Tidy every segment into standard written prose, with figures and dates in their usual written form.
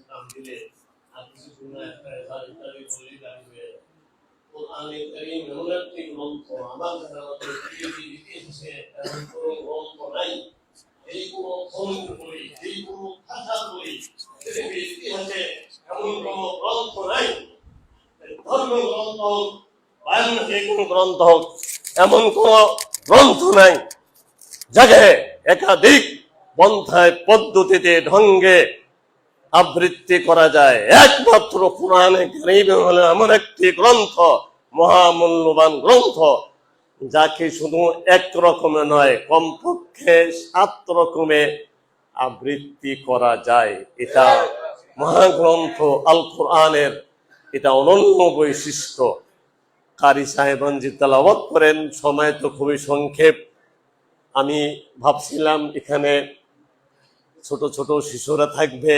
নাম দিলে আর কিছু শুনে একটা ইত্যাদি বলি গাড়ি হয়ে যায়। কোরআনে কারীম এমন একটি গ্রন্থ, আমার ইতিহাসে এমন কোনো গ্রন্থ নাই, এই কোনো ধর্ম বলি, এই কোনো ভাষা বলি, ইতিহাসে এমন কোনো গ্রন্থ নাই, ধর্ম গ্রন্থ হোক বা যে কোনো গ্রন্থ হোক, এমন কোন গ্রন্থ নাই যাকে একাধিক পন্থায় পদ্ধতিতে ঢঙ্গে আবৃত্তি করা যায়। একমাত্র কোরআনে কারীম হলো এমন একটি গ্রন্থ, মহামূল্যবান গ্রন্থ, যাকে শুধু এক রকমে নয়, কমপক্ষে 7 রকমে আবৃত্তি করা যায়। এটা মহাগ্রন্থ আল কোরআনের এটা অনন্য বৈশিষ্ট্য। কারি সাহেবান জি তেলাওয়াত করেন, সময় তো খুবই সংক্ষেপ। আমি ভাবছিলাম এখানে ছোট ছোট শিশুরা থাকবে,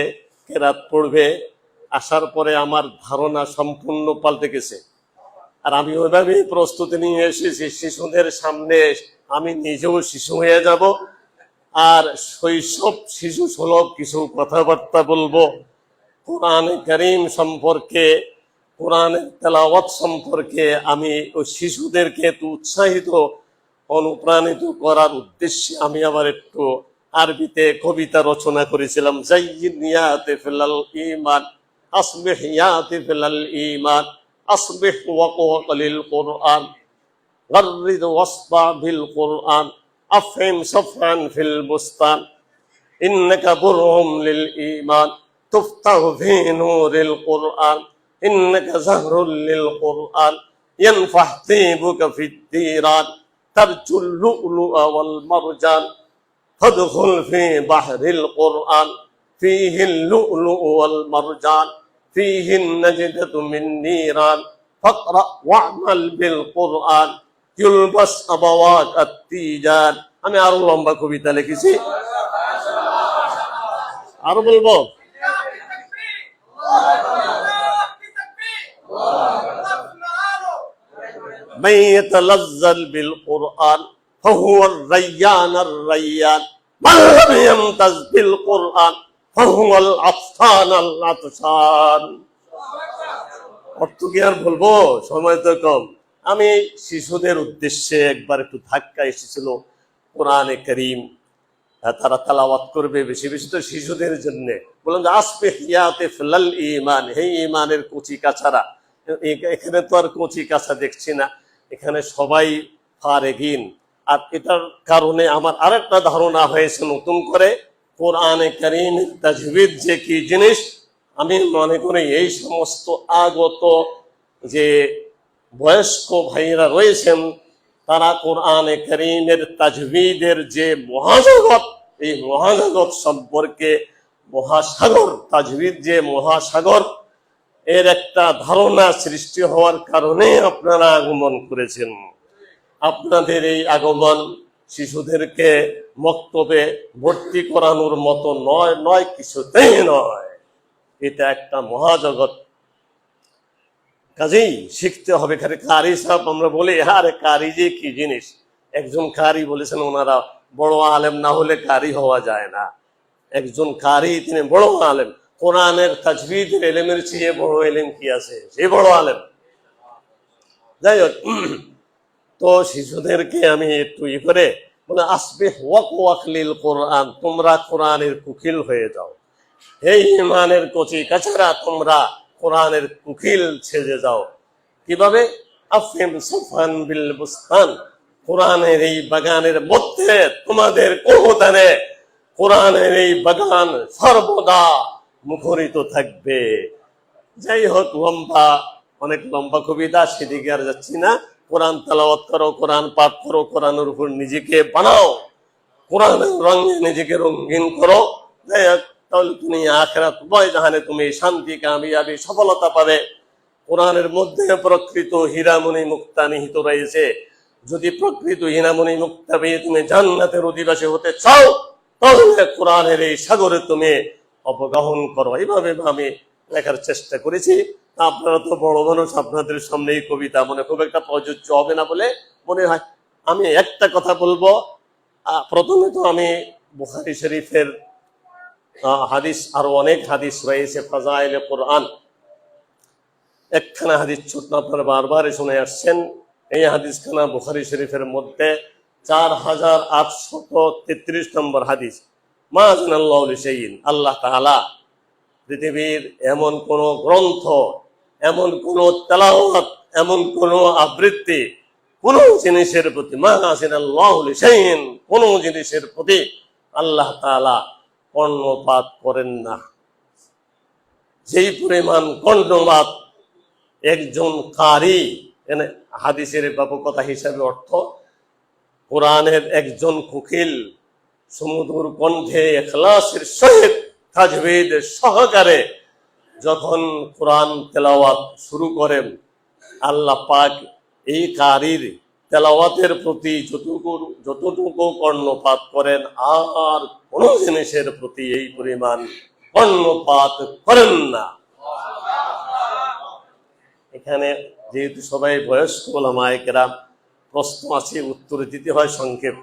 কেরাত পড়বে। আসার পরে আমার ধারণা সম্পূর্ণ পাল্টে গেছে। আর আমি ওইভাবেই প্রস্তুতি নিয়ে এসেছি, শিশুদের সামনে আমি নিজেও শিশু হয়ে যাব, আর শৈশব শিশু সুলভ কিছু কথাবার্তা বলবো। কোরআনে কারীম সম্পর্কে, কোরআনের তেলাওয়াত সম্পর্কে আমি ওই শিশুদেরকে একটু উৎসাহিত অনুপ্রাণিত করার উদ্দেশ্যে আমি আবার একটু আরবিতে কবিতা রচনা করেছিলাম। জাইয়িনিয়াতে ফিলাল ঈমান আসবিহিয়াতে ফিলাল ঈমান আসবিহ ওয়াকালিল কুরআন গররিদ ওয়াসবা বিল কুরআন আফহিম সাফান ফিল বুস্তান ইন্নাকা বুরহুম লিল ঈমান তুফতাহু ফি নূরিল কুরআন ইন্নাকা যাহরুল লিল কুরআন ইয়ানফাহ তিবুকা ফিদ দীরান তারজুল লুলুআ ওয়াল মারজান ফাদখুল ফি বাহরিল কুরআন ফীহিল লুলুউ ওয়াল মারজান ফীহিন নাজদাতু মিন নিরান ফাকরা ওয়া'মাল বিল কুরআন ইউলবাস আবাওয়াত আত-তিজান। আমি আরো লম্বা কবিতা লিখেছি, আরো বলবো। من يتلذذ بالقرآن فهو الريان الريان من لم يمتز بالقرآن فهو العطشان العطشان। অর্থ কি আর বলবো, সময় তো কম। আমি শিশুদের উদ্দেশ্যে একবার একটু ধাক্কা এসেছিল। কোরআনে কারীম তারা তেলাওয়াত করবে বেশি বেশি, তো শিশুদের জন্য বললাম যে আসবিহিয়াতে ফিলাল ঈমান, হে ঈমানের কচি কাছারা। এখানে তো আর কচি কাছা দেখছি না, এখানে সবাই ফারেগিন। আর এটার কারণে আমার আরেকটা ধারণা হয়েছে নতুন করে, কোরআনে কারীমের তাজবিদ যে কি জিনিস। আমি মনে করি এই সমস্ত আগত যে বয়স্ক ভাইরা রয়েছেন, তারা কোরআনে কারীমের তাজবিদের যে মহাজগৎ, এই মহাজগৎ সম্পর্কে, মহাসাগর, তাজবিদ যে মহাসাগর, এর একটা ধারণা সৃষ্টি হওয়ার কারণে আপনারা আগমন করেছেন। আপনাদের এই আগমন শিশুদেরকে মক্তবে ভর্তি করানোর মতো নয়, কিছুতেই নয়। এটা একটা মহাজগৎ, কাজেই শিখতে হবে। কারি সাহেব আমরা বলি, আরে কারি যে কি জিনিস। একজন কারি বলেছেন, ওনারা বড় আলেম না হলে কারি হওয়া যায় না। একজন কারি, তিনি বড় আলেম। কোরআনের তাজবিদের ইলমের চেয়ে বড় ইলম কি আছে, সে বড় আলেম। যাই হোক, তো শিশুদেরকে আমি একটু করে বলে আসবিহ ওয়াকালিল কুরআন, তোমরা কোরআনের কুকিল হয়ে যাও। এই ঈমানের কচি কাছারা, তোমরা কোরআনের কুকিল ছেড়ে যাও। কিভাবে? আফহিম সাফান বিল বুস্তান, কোরআনের এই বাগানের মধ্যে তোমাদের কোহদানে কোরআনের এই বাগান সর্বদা মুখরিত থাকবে। যাই হোক, অনেক লম্বা কবিতা, সেদিকে আর যাচ্ছি না। কোরআন তেলাওয়াত করো, কোরআন পাঠ করো, কোরআনের উপর নিজেকে বানাও, কোরআনের রঙে নিজেকে রঙিন করো। যাই হোক, তাহলে তুমি আখিরাত উভয় জাহানে তুমি শান্তি, কামিয়াবি, সফলতা পাবে। কোরআনের মধ্যে প্রকৃত হীরামণি মুক্তা নিহিত রয়েছে। যদি প্রকৃত হীরামণি মুক্তা পেয়ে তুমি জান্নাতের অধিবাসী হতে চাও, তাহলে কোরআনের এই সাগরে তুমি অবগাহন করো। এইভাবে আমি লেখার চেষ্টা করেছি। আপনারা তো বড় মানুষ, আপনাদের সামনে এই কবিতা মনে খুব একটা প্রযোজ্য হবে না বলে মনে হয়। আমি একটা কথা বলবো। প্রথমে তো আমি বুখারী শরীফের হাদিস, আরো অনেক হাদিস রয়েছে ফাজাইলে কোরআন। একখানা হাদিস ছোট আপনারা বারবার শুনে আসছেন। এই হাদিসখানা বুখারী শরীফের মধ্যে 4833 নম্বর হাদিস। মা আযানাল্লাহু লিশাইইন, আল্লাহ তাআলা পৃথিবীর এমন কোন গ্রন্থ, এমন কোন তেলাওয়াত, এমন কোন আবৃত্তি, কোন জিনিসের প্রতি, মা আযানাল্লাহু লিশাইইন, কোন জিনিসের প্রতি আল্লাহ তাআলা কর্ণপাত করেন না। যেই পরিমাণ কর্ণপাত একজন কারি, হাদিসের ব্যাপকতা হিসাবে অর্থ, কোরআনের একজন কুকিল সুমধুর কণ্ঠে ইখলাসের সহিত তাজবিদ সহকারে যখন কোরআন তেলাওয়াত শুরু করেন, আল্লাহ পাক এই কারির তেলাওয়াতের প্রতি যতটুকু কর্ণপাত করেন, আর কোন জিনিসের প্রতি এই পরিমাণ কর্ণপাত করেন না। এখানে যেহেতু সবাই বয়স্ক ওলামায়ে কেরাম, প্রশ্ন আছে, উত্তর দিতে হয় সংক্ষেপ।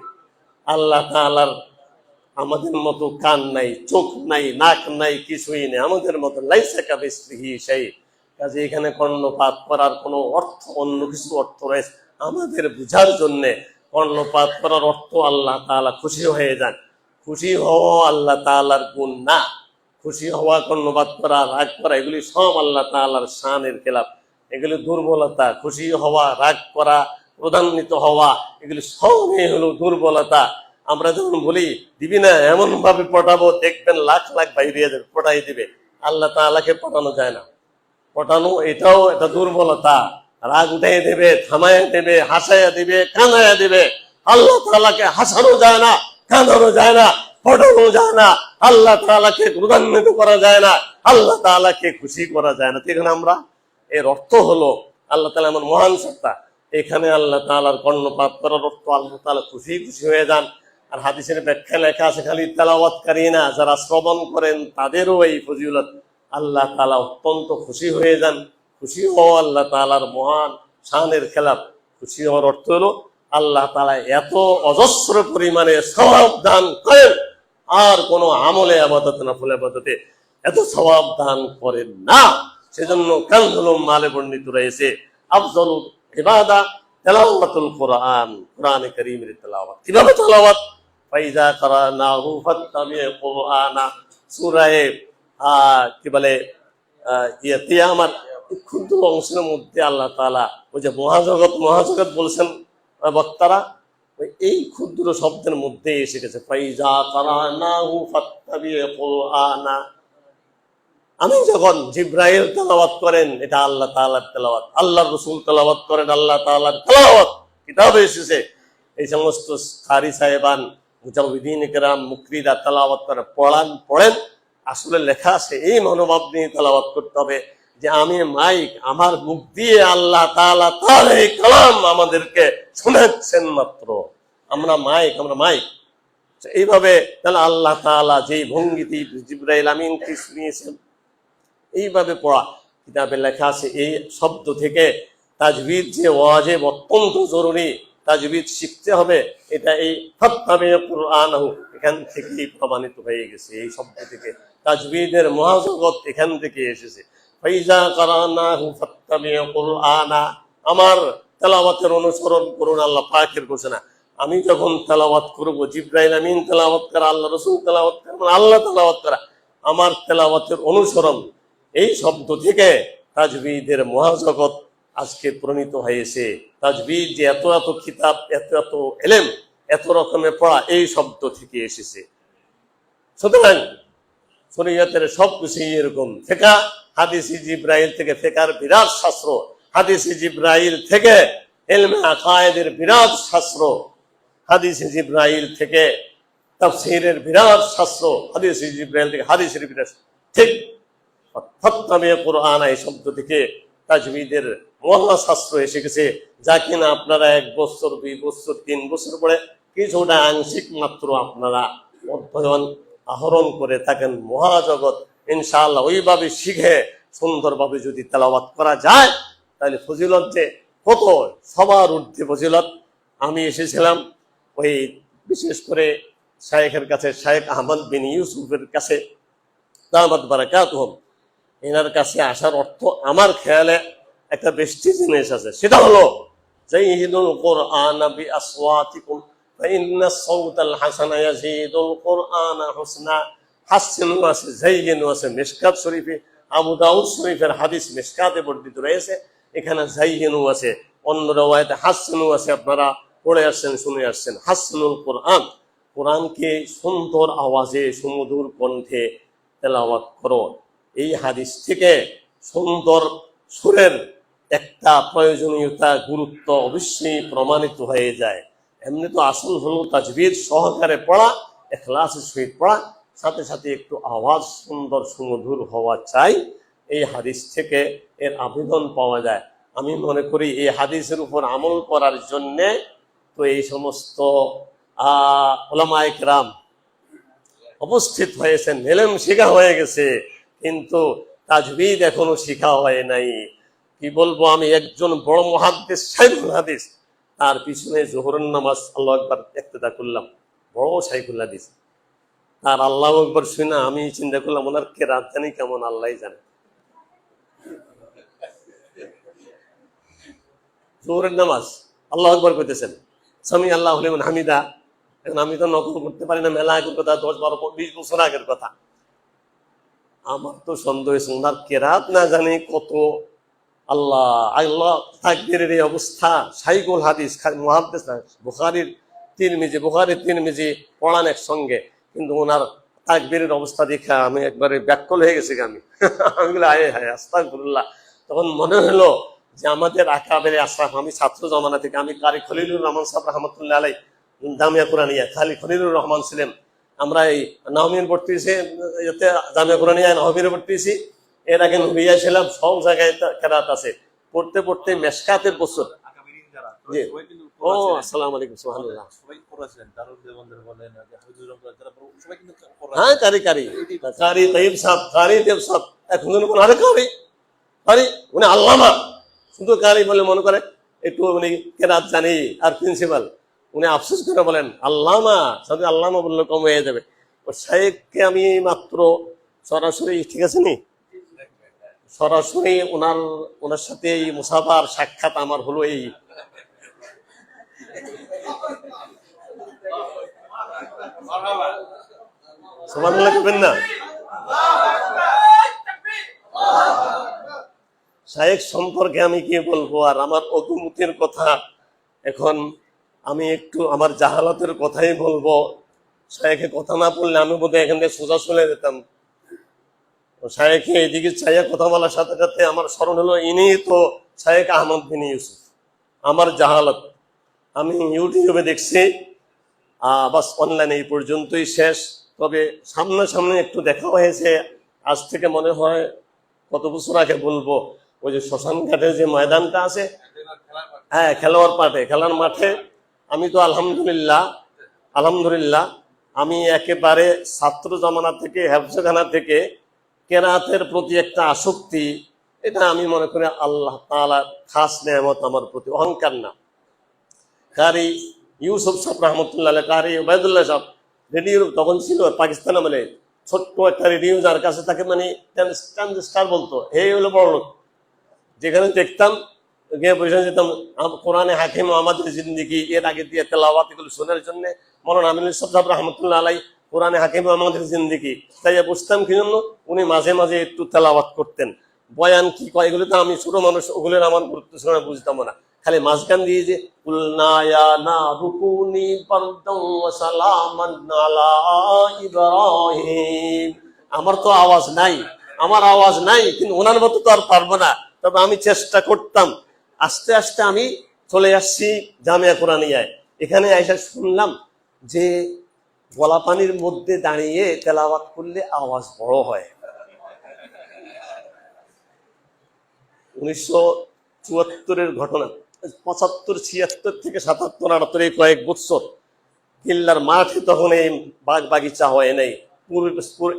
আল্লাহ তাআলার আমাদের মতো কান নাই, চোখ নাই, নাক নাই, কিছুই নেই, আমাদের মতো লাইসা কামিসলিহি শাই। কাজে এখানে কর্ণপাত করার কোনো অর্থ, অন্য কিছু অর্থ রয়েছে আমাদের বুঝার জন্য। কর্ণপাত করার অর্থ আল্লাহ তাআলা খুশি হয়ে যান। খুশি হওয়া আল্লাহ তাআলার গুণ না। খুশি হওয়া, কর্ণপাত করা, রাগ করা, এগুলি সব আল্লাহ তাআলার শানের খেলাফ, এগুলি দুর্বলতা। খুশি হওয়া, রাগ করা, প্রধান্বিত হওয়া, এগুলি সবই হলো দুর্বলতা। আমরা যখন বলি দিবি না, এমন ভাবে পটাবো দেখবেন লাখ লাখ বাইরে যাবে, পটাই দিবে। আল্লাহ তাআলাকে পটানো যায় না। পটানো এটাও একটা দুর্বলতা। রাগ উঠাই দেবে, থামাইয়া দেবে, হাসাইয়া দিবে, কাঁদাইয়া দিবে। আল্লাহ তাআলাকে হাসানো যায় না, কাঁদানো যায় না, পটানো যায় না। আল্লাহ তাআলাকে ক্রোধান্বিত করা যায় না, আল্লাহ তাআলাকে খুশি করা যায় না। এখানে আমরা এর অর্থ হলো আল্লাহ তাআলা এমন মহান সত্তা, এখানে আল্লাহ তাআলার কর্ণপাত করার অর্থ আল্লাহ তাআলা খুশি খুশি হয়ে যান। আর হাদিসের ব্যাখ্যা লেখা আছে, খালি তেলাওয়াতকারী না, যারা শ্রবণ করেন তাদেরও এই ফজিলত। আল্লাহ তাআলা অত্যন্ত খুশি হয়ে যান। খুশি হওয়া আল্লাহ তাআলার মহান শানের খেলাফ। খুশি হওয়ার অর্থ হলো আল্লাহ তাআলা এত অজস্র পরিমাণে সওয়াব দান করেন, আর কোন আমলে ইবাদত না ফুল ইবাদতে এত সওয়াব দান করেন না। সেজন্য কানজুল মালে বর্ণিত রয়েছে আফজলুল ইবাদা তেলাওয়াতুল কোরআন, কোরআনে কারীমের তেলাওয়াত। কিভাবে তেলাওয়াত? ফাইজা কারানাহু ফাত্তাবিউ কুরআনা, সূরা কি বলে ইয়াতিয়ামার ক্ষুদ্র অংশের মধ্যে আল্লাহ তাআলা ওই যে মহাজগৎ বলছেন বক্তারা, এই ক্ষুদ্র শব্দের মধ্যে এসে গেছে ফাইজা কারানাহু ফাত্তাবিউ কুরআনা। আমি যখন জিব্রাইল তেলাওয়াত করেন, এটা আল্লাহ তাআলার তেলাওয়াত। আল্লাহর রাসূল তেলাওয়াত করেন, আল্লাহ তাআলার তেলাওয়াত। কিতাবে এসেছে এই সমস্ত কারি সাহেবান, মুজাওবিদিন কেরাম, মুকরিরা তেলাওয়াত করে, পড়েন। আসলে লেখা আছে এই মনোভাব নিয়ে তেলাওয়াত করতে হবে যে আমি মাইক, আমার মুখ দিয়ে আল্লাহ তাআলা তার এই কালাম আমাদেরকে শোনাচ্ছেন মাত্র। আমরা মাইক। এইভাবে তাহলে আল্লাহ তাআলা যেই ভঙ্গিতে জিবরাইল আমিনকে শুনিয়েছেন, এইভাবে পড়া। কিতাবে লেখা আছে এই শব্দ থেকে তাজবিদ যে ওয়াজিব, অত্যন্ত জরুরি, তাজবিদ শিখতে হবে। এটা এই ফাত্তাবিউ কুরআনাহু এখান থেকেই প্রমাণিত হয়ে গেছে। এই শব্দ থেকে তাজবিদের মহাজগৎ এখান থেকে এসেছে। ফাইজা কারানাহু ফাত্তাবিউ কুরআনা, আমার তেলাওয়াতের অনুসরণ করুন, আল্লাহ পাকের ঘোষণা। আমি যখন তেলাওয়াত করব, জিবরাইল আমিন তেলাওয়াত করা, আল্লাহ রাসূল তেলাওয়াত করা, আল্লাহ তেলাওয়াত করা, আমার তেলাওয়াতের অনুসরণ। এই শব্দ থেকে তাজবিদের মহাজগৎ আজকে প্রণীত হয়েছে। তাজবিদ যে এত এত কিতাব, এত এত ইলম, এত রকমের পড়া, এই শব্দ থেকে এসেছে। সুতরাং শরীয়তের সবকিছু এরকম। ফিকহ হাদিসে জিবরাইল থেকে, ফিকহের বিরাট শাস্ত্র। হাদিসে জিবরাইল থেকে ইলমে আকায়েদের বিরাট শাস্ত্র। হাদিসে জিবরাইল থেকে তাফসীরের বিরাট শাস্ত্র। হাদিসে জিবরাইল থেকে হাদিসের বিরাট, ঠিক ফাত্তাবিউ কুরআন এই শব্দ থেকে তাজবিদের মহাশাস্ত্র এসে গেছে, যা কিনা আপনারা 1 বছর, 2 বছর, 3 বছর পরে কিছুটা আংশিক মাত্র আপনারা অধ্যয়ন আহরণ করে থাকেন। মহাজগৎ ইনশাআল্লাহ ওইভাবে শিখে সুন্দরভাবে যদি তেলাওয়াত করা যায়, তাহলে ফজিলত যে কত, সবার ঊর্ধ্বে ফজিলত। আমি এসেছিলাম ওই বিশেষ করে শায়েখের কাছে, শায়েখ আহমদ বিন ইউসুফের কাছে। দামাত বারাকাতুহুম, এনার কাছে আসার অর্থ আমার খেয়ালে একটা বেশি জিনিস আছে, সেটা হলো যায়িদুল কুরআন বিআসওয়াতিকুম ফাইন্নাস সাওতাল হাসানা ইয়াজিদুল কুরআনা হুসনা। হাসিনু আছে, যায়িনু আছে মিশকাত শরীফে, আবু দাউদ শরীফের হাদিস মিশকাতে বর্ণিত রয়েছে, এখানে যায়িনু আছে, অন্য রওয়ায়াতে হাসিনু আছে, আপনারা পড়ে আসছেন, শুনে আসছেন। হাসিনুল কুরআন, কোরআনকে সুন্দর আওয়াজে সুমধুর কণ্ঠে তেলাওয়াত করো। এই হাদিস থেকে সুন্দর সুরের একটা প্রয়োজনীয়তা, গুরুত্ব অবশ্যই প্রমাণিত হয়ে যায়। এমনি তো আসল হলো তাজবিদ সহকারে পড়া, ইখলাসের সহিত পড়া, সাথে সাথে একটু আওয়াজ সুন্দর সুমধুর হওয়া চাই। এই হাদিস থেকে এর আবেদন পাওয়া যায়। আমি মনে করি এই হাদিসের উপর আমল করার জন্যে তো এই সমস্ত উলামায়ে কেরাম উপস্থিত হয়েছেন, এলেম শেখা হয়ে গেছে, কিন্তু তাজবিদ এখনো শেখা হয় নাই। কি বলবো, আমি একজন বড় মুহাদ্দিস, শাইখুল হাদিস, তার পিছনে জোহরের নামাজ আল্লাহু আকবার ইক্তেদা করলাম, বড় শাইখুল হাদিস, তার আল্লাহু আকবার শুনে আমি চিন্তা করলাম ওনার কেরাত জানি কেমন, আল্লাহই জানে। জোহরের নামাজ আল্লাহু আকবার কইতেছেন, সামি আল্লাহু লিমান হামিদা, এখন আমি তো নকল করতে পারি না, মেলা আগের কথা, 10, 12, 20 বছর আগের কথা। আমার তো সন্দেহ হয়েছে ওনার কেরাত না জানি কত। আল্লাহ আল্লাহ, তাকবীরের এই অবস্থা, শাইখুল হাদিস, মুহাদ্দিস না, বুখারীর তিরমিজি পড়ান একসঙ্গে, কিন্তু ওনার তাকবীরের অবস্থা দেখে আমি একবারে ব্যাকুল হয়ে গেছি। আমি বলি আয় হায় আস্তাগফিরুল্লাহ। তখন মনে হলো যে আমাদের আকাবের আশরাফ, আমি ছাত্র জমানা থেকে, আমি কারি খলিলুর রহমান সাহেব রহমতুল্লাহ আলাই, জামিয়া কুরানিয়া, খালি খলিলুর রহমান ছিলেন। আমরা এই নাহমির ভর্তি হয়েছি, জামিয়া কুরানিয়া নাহমির ভর্তি হয়েছি, এর আগে নুরিয়া ছিলাম, সব জায়গায় কেরাত আছে। পড়তে পড়তে মেশকাতের বছর। ও আসসালামু আলাইকুম, সুবহানাল্লাহ। হ্যাঁ, কারি তাইব সাহেব, কারি দেব সাহেব, এখন আরে কারি উনি আল্লামা, শুধু কারি বলে মনে করে একটু উনি কেরাত জানি। আর প্রিন্সিপাল উনি আফসোস করে বলেন আল্লামা, সাথে আল্লামা বললে কম হয়ে যাবে। ও শাইখকে আমি মাত্র সরাসরি, ঠিক আছে নি, সরাসরি ওনার সাথে এই মুসাফার সাক্ষাৎ আমার হলো এই সুবহানাল্লাহ করবেন না। শাইখ সম্পর্কে আমি কি বলবো, আর আমার অকুমুতির কথা। এখন আমি একটু আমার জাহালাতের কথাই বলবো। শাইখে কথা না বললে আমি বোধহয় এখান থেকে সোজা চলে যেতাম। শাইখে এদিকে চাইয়া কথা বলার সাথে সাথে আমার স্মরণ হলো ইনি তো শাইখ আহমদ বিন ইউসুফ। আমার জাহালত আমি ইউটিউবে দেখছি, বাস অনলাইনে এই পর্যন্তই শেষ। তবে সামনাসামনি একটু দেখা হয়েছে, আজ থেকে মনে হয় কত বছর আগে বলবো, ওই যে শ্মশান ঘাটের যে ময়দানটা আছে, হ্যাঁ, খেলার মাঠে আমি তো আলহামদুলিল্লাহ আমি একেবারে ছাত্র জামানা থেকে, হেফজখানা থেকে কেরাতের প্রতি একটা আসক্তি, এটা আমি মনে করি আল্লাহ তাআলার খাস নেয়ামত আমার প্রতি, অহংকার না। কারি ইউসুফ সাহেব রহমতুল্লাহ, কারি ওবায়দুল্লাহ সাহেব, রেডিও তখন ছিল পাকিস্তান আমলে, ছোট্ট একটা রেডিও, যার কাছে তাকে মানে ট্রানজিস্টার বলতো, এই হলো বড় লোক। যেখানে দেখতাম গিয়ে বসে যেতাম, কোরআনে হাকিম আমাদের জিন্দেগি, এর আগে দিয়ে তেলাওয়াত এগুলো শোনার জন্য মৌলানা আমিনুল ইসলাম সাহেব রহমতুল্লাহ আলাই, কোরআনে হাকিম আমাদের জিন্দেগি, তাই বসতাম কি জন্য, উনি মাঝে মাঝে একটু তেলাওয়াত করতেন। বয়ান কি কয় এগুলো তো আমি ছোট মানুষ, ওগুলোর আমার গুরুত্ব ছিল না, বুঝতাম না। খালি মাঝখান দিয়ে যে কুলনা ইয়া নারুকুনি বারদান ওয়া সালামান আলা ইব্রাহিম, আমার তো আওয়াজ নাই, কিন্তু ওনার মতো তো আর পারবো না। তবে আমি চেষ্টা করতাম। আস্তে আস্তে আমি চলে আসছি জামিয়া কুরানিয়ায়। এখানে আইসা শুনলাম যে গলা পানির মধ্যে দাঁড়িয়ে তেলাওয়াত করলে আওয়াজ বড় হয়। 1974-এর ঘটনা, 75, 76 থেকে 77, 78 এই কয়েক বছর কিল্লার মাঠে তখন এই বাগ বাগিচা হয় নাই।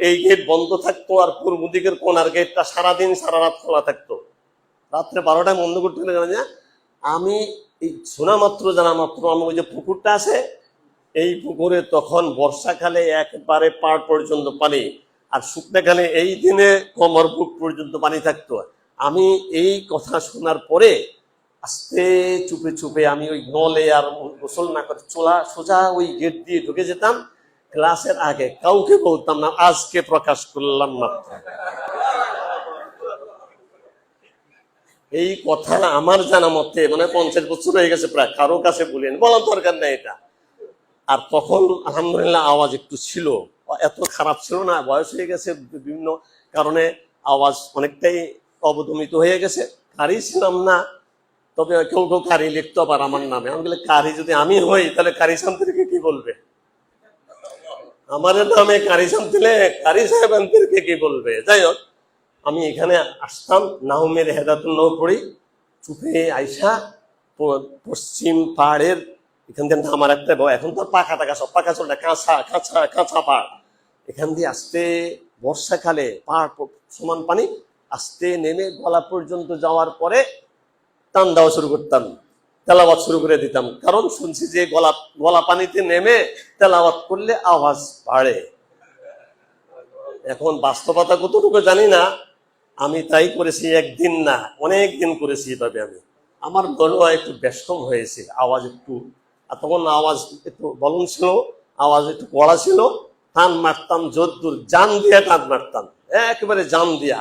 এই গেট বন্ধ থাকতো, আর পূর্ব দিকের কোনার গেটটা সারাদিন সারা রাত খোলা থাকতো। রাত্রে 12টায় বন্ধ করতে গেলে জানা যায়। আমি এই শোনা মাত্র জানা মাত্র আমি ওই যে পুকুরটা আছে, এই পুকুরে তখন বর্ষাকালে একবারে পাড় পর্যন্ত পানি, আর শুকনাখানে এই দিনে কোমর বুক পর্যন্ত পানি থাকতো। আমি এই কথা শোনার পরে আস্তে চুপে চুপে আমি ওই নলে আর গোসল না করে সোজা ওই গেট দিয়ে ঢুকে যেতাম। ক্লাসের আগে কাউকে বলতাম না, আজকে প্রকাশ করলাম মাত্র। এই কথা আমার জানা মতে মানে 50 বছর হয়ে গেছে প্রায়, কারো কাছে বলেন, বলার দরকার নেই এটা। আর তখন আলহামদুলিল্লাহ আওয়াজ একটু ছিল, এত খারাপ ছিল না, বয়স হয়ে গেছে বিভিন্ন কারণে আওয়াজ অনেকটাই অবদমিত হয়ে গেছে। কারি ছিলাম না, তবে কেউ কেউ কারি লিখতো আবার আমার নামে। আমি বলে কারি যদি আমি হই তাহলে কারি সাহেবদেরকে কি বলবে, আমার নামে কারি সাহেব দিলে কারি সাহেবদেরকে কি বলবে। যাই হোক, আমি এখানে আসতাম, নাহমের হেদাতুল নৌ পড়ি, চুপে আইসা পশ্চিম পাহাড়ের এখান থেকে আমার একটা, এখন তো পাকা টাকা সব পাকা চলে, কাঁচা কাঁচা কাঁচা পাহাড়, এখান দিয়ে আসতে বর্ষাকালে পাহাড় সমান পানি, আসতে নেমে গলা পর্যন্ত যাওয়ার পরে টান দেওয়া শুরু করতাম, তেলাওয়াত শুরু করে দিতাম। কারণ শুনছি যে গলা পানিতে নেমে তেলাওয়াত করলে আওয়াজ বাড়ে। এখন বাস্তবতা কতটুকু জানি না, আমি তাই করেছি, একদিন না অনেক দিন করেছি এভাবে। আমার গলা একটু ব্যস্তম হয়েছে, আওয়াজ একটু, আর তখন আওয়াজ একটু বলন ছিল, আওয়াজ একটু কড়া ছিল, টান মারতাম জোর জান দিয়া টান মারতাম, একেবারে জান দিয়া।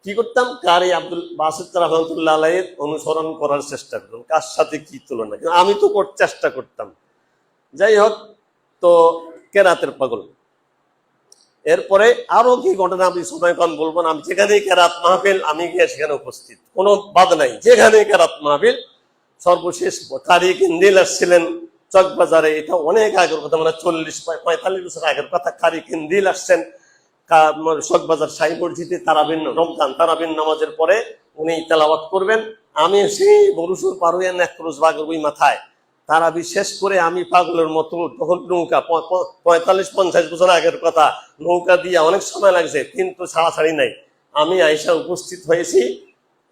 কি করতাম, কারি আব্দুল বাসিত রহমতুল্লাহ আলাইহির অনুসরণ করার চেষ্টা করতাম, কার সাথে কি তুলনা, কিন্তু আমি তো চেষ্টা করতাম। যাই হোক, তো কেরাতের পাগল। এরপরে আরো কি ঘটনা আমি সময় কম বলবো না, আমি যেখানেই কেরাত মাহফিল আমি গিয়ে সেখানে উপস্থিত, কোনো বাদ নাই, যেখানে কেরাত মাহফিল। সর্বশেষ কারি কিন্দিল আসছিলেন চকবাজারে, এটা অনেক আগের কথা, মানে 40-45 বছর আগের কথা। কারি কিন্দিল আসছেন চকবাজার শাহী মসজিদে তারাবিন, রমজান তারাবিন নামাজের পরে উনি তেলাওয়াত করবেন। আমি সেই বরুসুর পার হইয়া নেক্রোজ বাগের ওই মাথায় তারাবি শেষ করে আমি পাগলের মতো, তখন নৌকা 45-50 বছর আগের কথা, নৌকা দিয়ে অনেক সময় লাগছে কিন্তু ছাড়াছাড়ি নাই। আমি আইসা উপস্থিত হয়েছি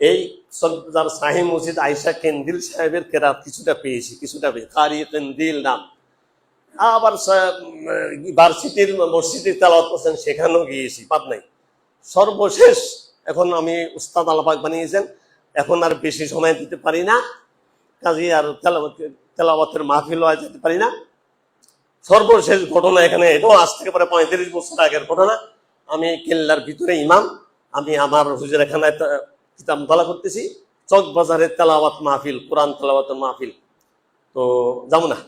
এই চকবাজার শাহী মসজিদ, আইসা কেন্দিল সাহেবের কেরাত কিছুটা পেয়েছি, কিছুটা কারি কেন্দিল নাম। আবার ভার্সিটির মসজিদে তেলাওয়াত করছেন, সেখানেও গিয়েছি, বাদ নাই। সর্বশেষ এখন আমি উস্তাদ আল্লাহ বানিয়েছেন, এখন আর বেশি সময় দিতে পারি না, কাজে আর তেলাওয়াতের মাহফিল যেতে পারি না। সর্বশেষ ঘটনা এখানে, এটাও আজ থেকে প্রায় 35 বছর আগের ঘটনা। আমি কেল্লার ভিতরে ইমাম, আমি আমার হুজুরখানায় কিতাব তোলা করতেছি, চকবাজারের তেলাওয়াত মাহফিল, কোরআন তেলাওয়াতের মাহফিল। তো যাবো না,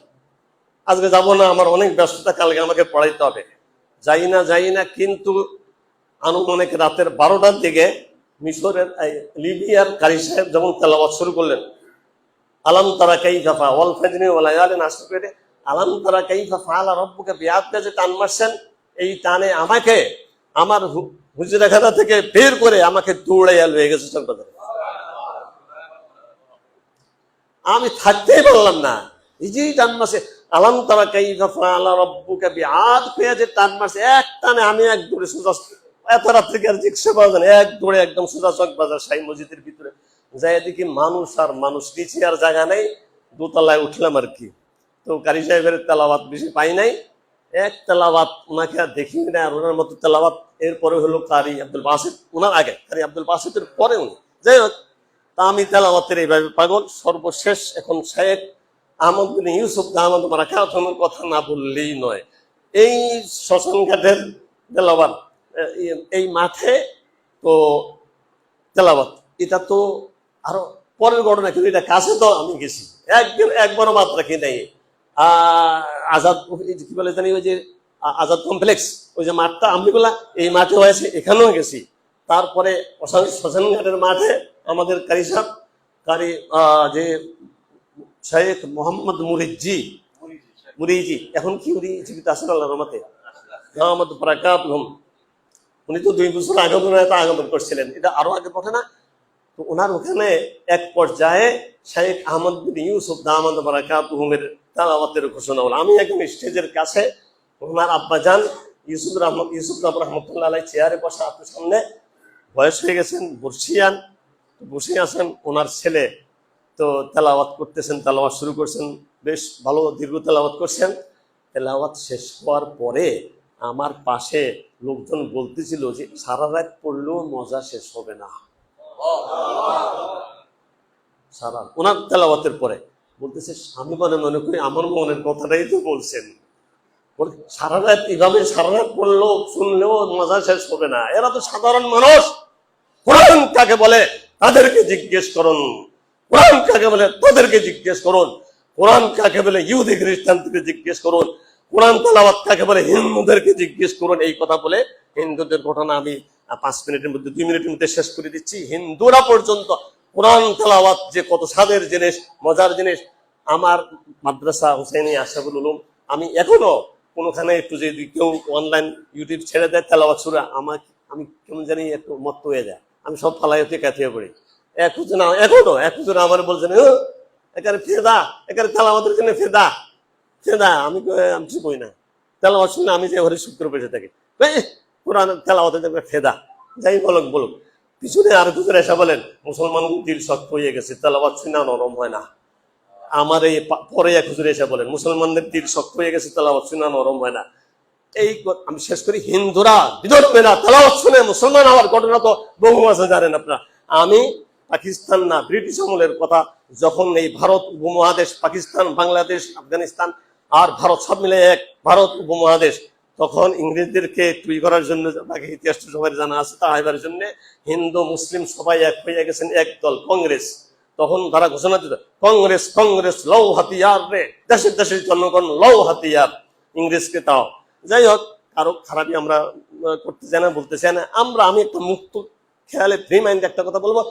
আজকে যাবো না, আমার অনেক ব্যস্ততা, কালকে আমাকে পড়াইতে হবে, যাই না। কিন্তু আনুমানিক রাতের 12টার দিকে মিশরের লিবিয়ার কারি সাহেব যখন তেলাওয়াত শুরু করলেন, আলাম তারা কাইফা ওয়াল ফাজরি ওয়া লায়ালিন আশর করে আলাম তারা কাইফা ফাআলা রাব্বুকা বিআদকা, যে টান মারছেন, এই টানে আমাকে আমার হুজুরখানা থেকে বের করে আমাকে দৌড়াইয়া লয়ে গেছে চকবাজারে। আমি থাকতেই পারলাম না, এই যে টান মারছে, আলাম তারা কাইফা ফাআলা রাব্বুকা বিআদ পেয়ে যে টান মারছে, এক টানে আমি এক দৌড়ে সোজা, এত রাত থেকে আর রিক্সা পাওয়া যায় না, এক দৌড়ে একদম সোজা চকবাজার শাহী মসজিদের ভিতরে যাই দেখি মানুষ আর মানুষ, নিচে আর জায়গা নেই, দোতলায় উঠলাম আর কি। তো কারি সাহেবের তেলাওয়াত বেশি পাই নাই, এক তেলাওয়াত ওনাকে আর দেখি না, আর ওনার মতো তেলাওয়াত এরপরে হলো কারি আব্দুল বাসিত, ওনার আগে কারি আব্দুল বাসিতের পরে উনি। যাই হোক, তা আমি তেলাওয়াতের এইভাবে পাগল। সর্বশেষ এখন শেখ আহমদ বিন ইউসুফ আহমদ বারাকাতুহুর কথা না বললেই নয়। এই শ্মশান ঘাটের তেলাওয়াত, এই মাঠে তো তেলাওয়াত, এটা তো আরো পরের ঘটনা, কিন্তু এটা কাছে তো আমি গেছি, একবারও মাত্র রাখি নাই। আজাদ কি বলে জানি, ওই যে আজাদ কমপ্লেক্স, ওই যে মাঠটা আমলিগুলা, এই মাঠে হয়েছে, এখানেও গেছি। তারপরে শ্মশান ঘাটের মাঠে আমাদের কারি সাহেব, কারি যে শেখ মোহাম্মদ মুরিজি, এখন কি উনি জীবিত আছেন আল্লাহর রহমতে, মোহাম্মদ বারাকাতুহুম, উনি তো 2 বছর আগে আগমন করছিলেন, এটা আরো আগে ঘটনা। তো ওনার ওখানে এক পর্যায়ে শেখ আহমদ বিন ইউসুফ দামাদ বারাকাতুহুমের তেলাওয়াতের ঘোষণা হলো। আমি একদম স্টেজের কাছে, ওনার আব্বাজান ইউসুফ রহমতুল্লাহ আলাইহি চেয়ারে বসা, আপনার সামনে বয়স হয়ে গেছেন, বসে আছেন, ওনার ছেলে তো তেলাওয়াত করতেছেন, তেলাওয়াত শুরু করছেন, বেশ ভালো দীর্ঘ তেলাওয়াত করছেন। তেলাওয়াত শেষ হওয়ার পরে আমার পাশে লোকজন বলতেছিল যে সারা রাত পড়লেও মজা শেষ হবে না। সারা ওনার তেলাওয়াতের পরে বলতেছে, আমি মনে করি আমার মনের কথাটাই তো বলছেন। সারা রাত এভাবে সারা রাত পড়লেও শুনলেও মজা শেষ হবে না। এরা তো সাধারণ মানুষ। কোরআন কাকে বলে তাদেরকে জিজ্ঞেস করুন, কোরআন কাকে বলে তাদেরকে জিজ্ঞেস করুন, কোরআন কাকে বলে ইহুদি খ্রিস্টানদেরকে জিজ্ঞেস করুন, কোরআন তেলাওয়াত কাকে বলে হিন্দুদেরকে জিজ্ঞেস করুন। এই কথা বলে হিন্দুদের ঘটনা আমি 5 মিনিটের মধ্যে 2 মিনিটের মধ্যে শেষ করে দিচ্ছি। হিন্দুরা পর্যন্ত কোরআন তেলাওয়াত যে কত স্বাদের জিনিস, মজার জিনিস। আমার মাদ্রাসা হুসাইনি আশরাফুল উলুম, আমি এখনো কোনোখানে একটু যদি কেউ অনলাইন ইউটিউব ছেড়ে দেয় তেলাওয়াত সূরা, আমি কেমন জানি একটু মত্ত হয়ে যায়। আমি সব ফালাইতে কাটিয়ে পড়ি। এখনো আমার বলছেন এখানে ফেদা, এখানে তেলাওয়াতের জন্য ফেদা ফেদা। আমি কিছু কই না। তেলাওয়াত শুনে আমি যে ঘরে শুক্র বসে থাকি, কোরআন তেলাওয়াতের জন্য ফেদা। যাই বলুক পিছনে আর দুজন এসে বলেন মুসলমান দিল শক্ত হয়ে গেছে, তেলাওয়াত শুনে নরম হয় না। আমার এই পরে এক হুজুর এসে বলেন মুসলমানদের দিল শক্ত হয়ে গেছে, তেলাওয়াত শুনে নরম হয় না। এই আমি শেষ করি, হিন্দুরা বিদর্ভে না তেলাওয়াত শুনে মুসলমান হওয়ার ঘটনা তো বহু আছে, জানেন আপনারা। আমি পাকিস্তান না ব্রিটিশ আমলের কথা, যখন এই ভারত উপমহাদেশ, পাকিস্তান, বাংলাদেশ, আফগানিস্তান আর ভারত সব মিলে এক ভারত উপমহাদেশ, তখন ইংরেজদেরকে টুই করার জন্য, বাকি ইতিহাস সবাই জানা আছে, তা হইবার জন্য হিন্দু মুসলিম সবাই এক হয়ে গেছেন এক দল, কংগ্রেস। তখন তারা ঘোষণা দিত, কংগ্রেস কংগ্রেস লও হাতিয়ার রে, দেশের দেশের জনগণ লও হাতিয়ার, ইংরেজকে তাও। যাই হোক, কারো খারাপই আমরা করতে চাই না, বলতে চাই না আমরা। আমি একটা মুক্ত খেয়ালে ফ্রি মাইন্ড একটা কথা বলবো,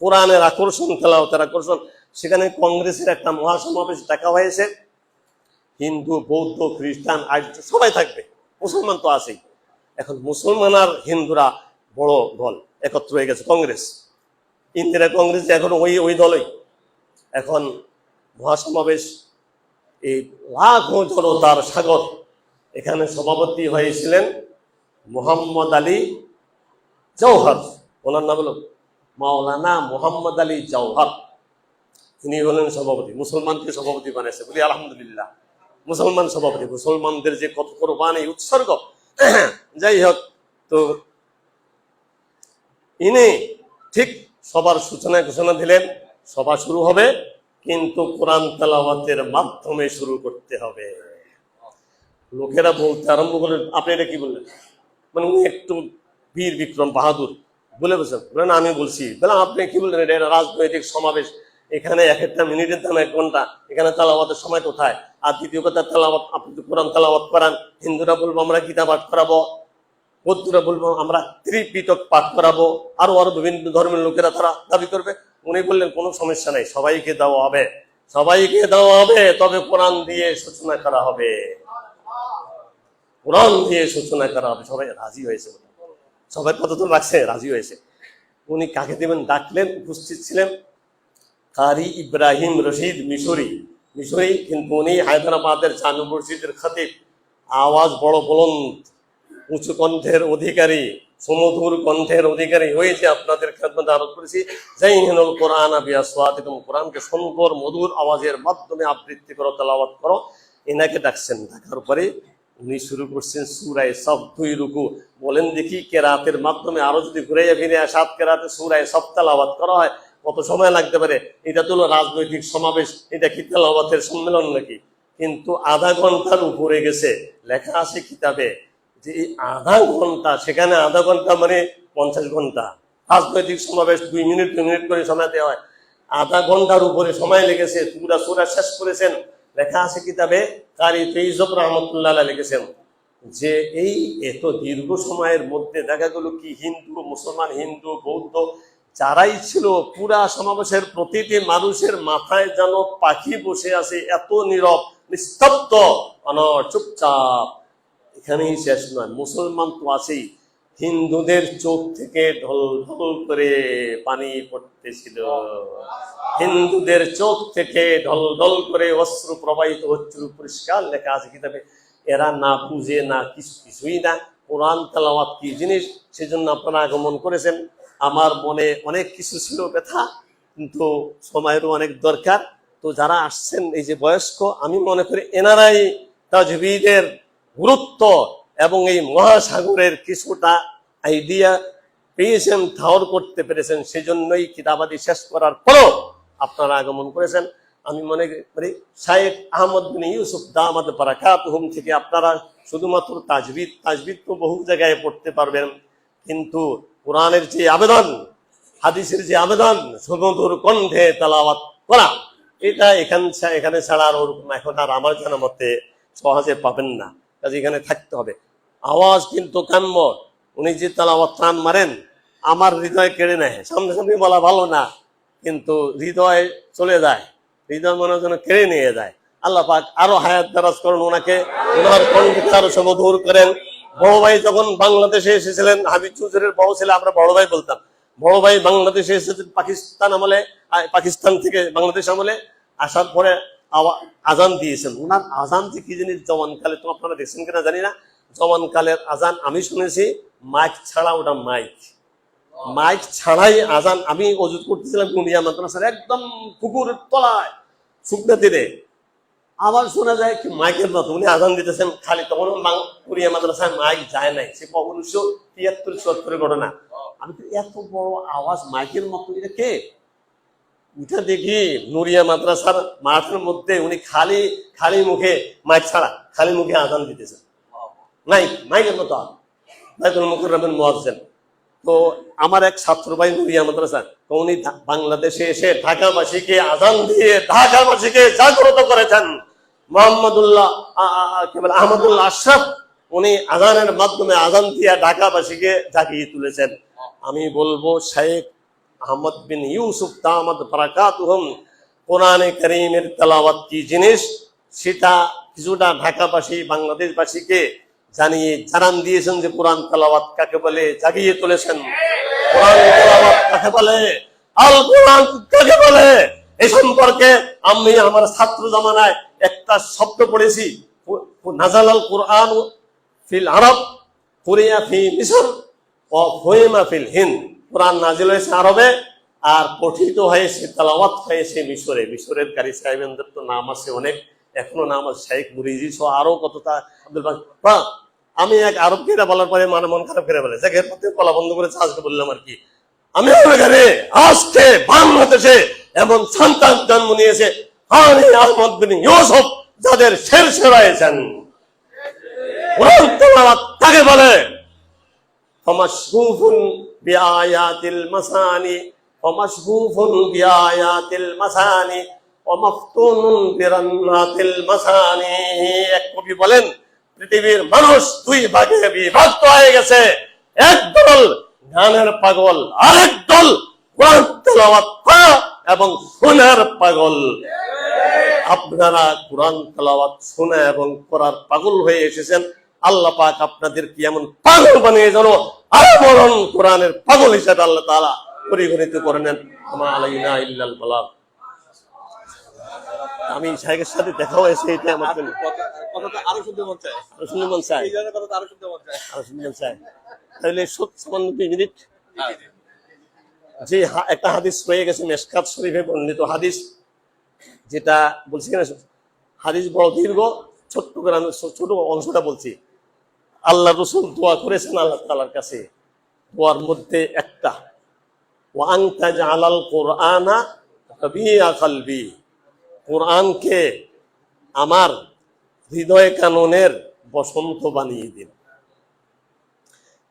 কোরআনের আকর্ষণ, তেলাওয়াতের আকর্ষণ। সেখানে কংগ্রেসের একটা মহাসমাবেশ ডাকা হয়েছে, হিন্দু, বৌদ্ধ, খ্রিস্টান, আর্য সবাই থাকবে, মুসলমান তো আছেই। এখন মুসলমান আর হিন্দুরা বড় দল একত্র হয়ে গেছে, কংগ্রেস, ইন্দিরা কংগ্রেস এখন ওই দলই। এখন মহাসমাবেশ, এই লাখো জনতার স্বাগত। এখানে সভাপতি হয়েছিলেন মোহাম্মদ আলী জওহর, ওনার নাম হলো মাওলানা মোহাম্মদ আলী জওহর। তিনি হলেন সভাপতি, মুসলমানকে সভাপতি বানিয়েছে, বলি আলহামদুলিল্লাহ। মুসলমান সভাপতি, মুসলমানদের যে কত কোরবানি উৎসর্গ। যাই হোক, তো ইনি ঠিক সবার সূচনা ঘোষণা দিলেন, সভা শুরু হবে, কিন্তু কোরআন তেলাওয়াতের মাধ্যমে শুরু করতে হবে। লোকেরা বলতে আরম্ভ করলেন, আপনি এটা কি বললেন? মানে উনি একটু বীর বিক্রম বাহাদুর বলে বলছেন, বলেন আমি বলছি, বললাম আপনি কি বললেন? এটা রাজনৈতিক সমাবেশ, এখানে এক একটা মিনিটের দাম 1 ঘন্টা, এখানে তেলাওয়াতের সময় কোথায়? আর দ্বিতীয় কথা, তেলাওয়াত আপনি তো কোরআন তেলাওয়াত করান, হিন্দুরা বলবো আমরা গীতা পাঠ করাবো, বৌদ্ধরা বলবো আমরা ত্রিপিটক পাঠ করাবো, আরো বিভিন্ন ধর্মের লোকেরা তারা দাবি করবে। উনি বললেন কোনো সমস্যা নাই, সবাইকে দেওয়া হবে, সবাইকে দেওয়া হবে, তবে কোরআন দিয়ে সূচনা করা হবে, কোরআন দিয়ে সূচনা করা হবে। সবাই রাজি হয়েছে, সবাই কত তো রাখছে, রাজি হয়েছে। উনি কাকে দেবেন ডাকলেন, উপস্থিত ছিলেন কারি ইব্রাহিম রশিদ মিশরি, কিন্তু উনি হায়দ্রাবাদের জামে মসজিদের খতিব, আওয়াজ বড় বুলন্দ, উঁচু কণ্ঠের অধিকারী, সুমধুর কণ্ঠের অধিকারী হয়েছে। আপনাদের খেদমতে আরোপ করেছি, জাইনুল কোরআন বিআসওয়াতিকুম, কোরআনকে সুন্দর মধুর আওয়াজের মাধ্যমে আবৃত্তি করো, তেলাওয়াত করো। এনাকে ডাকছেন, ডাকার পরে উনি শুরু করছেন সূরা সফ 2 রুকু। বলেন দেখি, কেরাতের মাধ্যমে আরো যদি ঘুরে ফিরে 7 কেরাতে সূরা সফ তেলাওয়াত করা হয় কত সময় লাগতে পারে? এটা তো রাজনৈতিক সমাবেশ, এটা কি তেলাওয়াতের সম্মেলন নাকি? কিন্তু আধা ঘন্টার উপরে গেছে, লেখা আছে কিতাবে যে এই আধা ঘন্টা, সেখানে আধা ঘন্টা মানে 50 ঘন্টা। রাজনৈতিক সমাবেশ 2 মিনিট করে সময় দেওয়া হয়, আধা ঘন্টার উপরে সময় লেগেছে। পুরা সূরা শেষ করেছেন, লেখা আছে কিতাবে, কারি ফেইজব রহমতুল্লাহ লিখেছেন যে এই এত দীর্ঘ সময়ের মধ্যে দেখা গেল কি হিন্দু, মুসলমান, হিন্দু, বৌদ্ধ যারাই ছিল, পুরা সমাবেশের প্রতিটি মানুষের মাথায় যেন পাখি বসে আছে, এত নীরব, নিস্তব্ধ, চুপচাপ। এখানেই শেষ নয়, মুসলমান তো আছেই, হিন্দুদের চোখ থেকে ঢল ঢল করে পানি পড়তেছিল, হিন্দুদের চোখ থেকে ঢল ঢল করে অশ্রু প্রবাহিত হচ্ছিল, পরিষ্কার লেখা আছে কিতাবে। এরা না বুঝে, না কিছুই না কোরআন তেলাওয়াত কি জিনিস, সেজন্য আপনারা আগমন করেছেন। আমার মনে অনেক কিছু ছিল ব্যথা, কিন্তু সময়েরও অনেক দরকার। তো যারা আসছেন, এই যে বয়স্ক, আমি মনে করি এনারাই তাজবীদের গুরুত্ব, এবং এই মহাসাগরের কিছুটা আইডিয়া পেয়েছেন, ঠাওর করতে পেরেছেন, সেজন্যই কিতাবাদি শেষ করার পরও আপনারা আগমন করেছেন। আমি মনে করি শাইখ আহমদ বিন ইউসুফ দামাত বারাকাতুহুম থেকে আপনারা শুধুমাত্র তাজবিদ তো বহু জায়গায় পড়তে পারবেন, কিন্তু কোরআনের যে আবেদন, হাদিসের যে আবেদন, সুমধুর কণ্ঠে তেলাওয়াত করা, এটা এখানে ছাড়া আর ওরকম এখন আর আমার জানা মতে সহজে পাবেন না। কাজে এখানে থাকতে হবে। আওয়াজ কিন্তু কাম্য। উনি যে তেলাওয়াত টান মারেন, আমার হৃদয় কেড়ে নেয়। সামনে বলা ভালো না, কিন্তু হৃদয় চলে যায়, হৃদয় মনে যেন কেড়ে নিয়ে যায়। আল্লাহ পাক আরো হায়াত দারাজ করেন ওনাকে, ওনার কণ্ঠকে আরো সুমধুর করেন। বড় ভাই যখন বাংলাদেশে এসেছিলেন, হাবিব চৌধুরীর বড় ছেলে, আমরা বড় ভাই বলতাম। বড় ভাই বাংলাদেশে এসেছেন পাকিস্তান থেকে বাংলাদেশ আমলে আসার পরে আজান দিয়েছেন। ওনার আজান যে কি জিনিস, জওয়ানকালে তো আপনারা দেখছেন কিনা জানি না, জওয়ানকালের আজান আমি শুনেছি মাইক ছাড়া, ওটা মাইক ছাড়াই আজান। আমি অজুত করতেছিলাম নুরিয়া মাদ্রাসার একদম পুকুরের তলায় শুকনা তীরে, আবার শোনা যায় কি মাইকের মতো উনি আজান দিতেছেন খালি। তখন নুরিয়া মাদ্রাসায় মাইক যায় নাই, সে 1973-74 ঘটনা। আমি তো এত বড় আওয়াজ মাইকের মতো, এটা কে? উঠে দেখি নুরিয়া মাদ্রাসার মাঠের মধ্যে উনি খালি মুখে, মাইক ছাড়া খালি মুখে আজান দিতেছেন, মাইকের মতো বাইতুল মুকাররমের মুয়াজ্জিন। তো আমার এক ছাত্র ভাই নুরিয়া মাদ্রাসা, তো উনি বাংলাদেশে এসে ঢাকাবাসীকে আজান দিয়ে ঢাকাবাসীকে জাগ্রত করেছেন। আহমদুল্লাহ আশরাফ, উনি আজানের মাধ্যমে আজান দিয়ে ঢাকাবাসীকে জাগিয়ে তুলেছেন। আমি বলবো শাইখ আহমদ বিন ইউসুফ দামাত বারাকাতুহুম কোরআনে কারীমের তেলাওয়াত কি জিনিস সেটা কিছুটা ঢাকাবাসী বাংলাদেশবাসীকে জানান দিয়েছেন যে কোরআন তেলাওয়াত কাকে বলে, জাগিয়ে তুলেছেন। কোরআন তেলাওয়াত কাকে বলে, আল কোরআন কাকে বলে, এই সম্পর্কে আমি আমার ছাত্র জামানায় একটা শব্দ পড়েছি, নাজালাল কোরআন ফিল আরব কুরিয়া ফি মিসর ওয়া ফুহিমা ফিল হিন্দ। কোরআন নাজিল হয়েছে আরবে আর পঠিত হয়েছে, তেলাওয়াত হয়েছে মিশরে। মিশরের কারি সাহেবের তো নাম আছে অনেক, এখনো নাম আছে শাইখ মুরিজি সহ আরো কতটা আব্দুল বাকি। আমি এক আরব কেরা বলার পরে মানে মন খারাপ করে বলে জায়গার প্রতি কলা বন্ধ করে আজকে বললাম আর কি। আমি আজকে বাংলাদেশে এমন সন্তান জন্ম নিয়েছে হানি আহমদ বিন ইউসুফ, যাদের শের রয়েছেন। কোরআন তেলাওয়াত কাকে বলে? ফমাশহুফুন বিআয়াতিল মাসানি ফমাশহুফুন বিআয়াতিল মাসানি ওয়া মাফতুনুন বিরান্নাতিল মাসানি। এক কবি বলেন পৃথিবীর মানুষ দুই ভাগে বিভক্ত হয়ে গেছে, একদল জ্ঞানের পাগল, আরেক দল কোরআন তেলাওয়াত করা এবং শোনার পাগল। আপনারা কোরআন তেলাওয়াত শোনা এবং করার পাগল হয়ে এসেছেন। আল্লাহ পাক আপনাদেরকে এমন পাগল বানিয়ে যেন আমরণ কোরআনের পাগল হিসেবে আল্লাহ তাআলা পরিগণিত করে নেন। আমা আলাইনা ইল্লাল বালাগ। আমি শাইখের সাথে দেখা হয়েছে, এটা আমার কথাটা আরো শুনতে মন চায়, আরো শুনতে মন চায়, এই ধরনের কথা আরো শুনতে মন চায়, আরো শুনতে মন চায়। তাহলে 2 মিনিট যে একটা হাদিস রয়ে গেছে মিশকাত শরীফে বর্ণিত হাদিস, যেটা বলছি কিনা, হাদিস বড় দীর্ঘ, ছোট্ট করে আমি ছোট অংশটা বলছি। আল্লাহ রাসূল দোয়া করেছেন আল্লাহ তাআলার কাছে, দোয়ার মধ্যে একটা, ওয়া আনতা জাআলাল কুরআনা রাবিয়া কলবি, কোরআনকে আমার হৃদয় কাননের বসন্ত বানিয়ে দিন।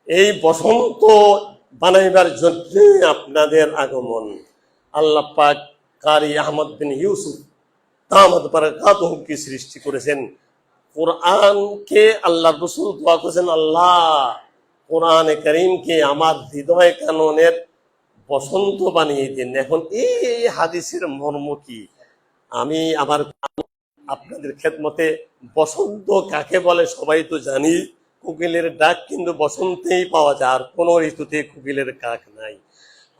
এই বসন্ত বানাইবার জন্য আপনাদের আগমন। আল্লাহ পাক কারি আহমদ বিন ইউসুফ দামাত বারাকাতুহু কি সৃষ্টি করেছেন। কোরআনকে আল্লাহ রাসূল দোয়া করেছেন, আল্লাহ কোরআনে কারীমকে আমার হৃদয় কাননের বসন্ত বানিয়ে দিন। এখন এই হাদিসের মর্ম কি? আমি আপনাদের খেদমতে, বসন্ত কাকে বলে সবাই তো জানি, কোকিলের ডাক কিন্তু বসন্তেই পাওয়া যায়, আর কোন ঋতুতে কোকিলের ডাক নাই।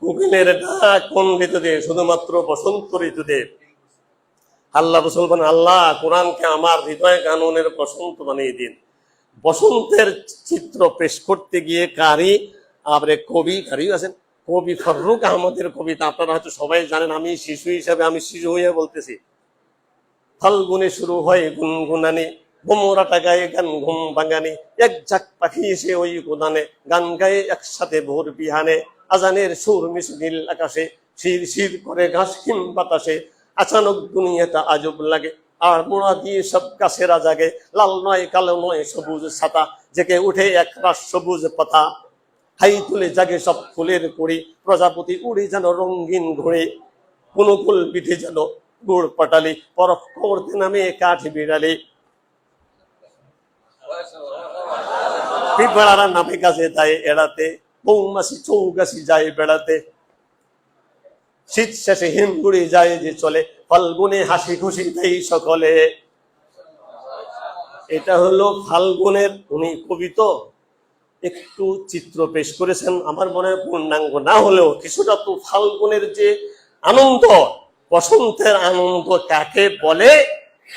কোকিলের ডাক কোন ঋতুতে? শুধুমাত্র বসন্ত ঋতুতে। আল্লাহ রাসূল বলেন, আল্লাহ কোরআনকে আমার হৃদয় কাননের বসন্ত বানিয়ে দিন। বসন্তের চিত্র পেশ করতে গিয়ে কবি আছেন, কবি ফররুক আহমদের কবিতা আপনারা হয়তো সবাই জানেন। আমি শিশু হিসাবে আমি শিশু হইয়া বলতেছি, ফাল্গুনে শুরু হয় গুনগুনানি, ঘুমরাটা গায়ে গান ঘুম বাঙানি, এক ঝাঁক পাখি এসে ওই উদানে গান গায়ে একসাথে ভোর বিহানে, আজানের সুর মিশুগিল আকাশে, শির শির করে ঘাস হিম বাতাসে, আচানক দুনিয়াটা আজব লাগে, আর মোড়া দিয়ে সব গাছেরা জাগে, লাল নয় কালো নয় সবুজ ছাতা, জেগে উঠে এক রাস সবুজ পাতা, হাই তুলে জাগে সব ফুলের কুড়ি, প্রজাপতি উড়ে যেন রঙিন ঘুরে, অনুকূল পিঠে যেন গুড় পাটালি, পরখ করতে নামে কাঠি বিড়ালি, পিঁপড়ারা নামে গাছে যায় এড়াতে, মৌমাছি চৌগাছি যায় বেড়াতে, শীত শেষে হিমগুড়ি যায় যে চলে, ফাল্গুনে হাসি খুশি তাই সকলে। এটা হলো ফাল্গুনের উনি কবি তো একটু চিত্র পেশ করেছেন, আমার মনে হয় পূর্ণাঙ্গ না হলেও কিছুটা তো ফাল্গুনের যে আনন্দ, বসন্তের আনন্দ কাকে বলে,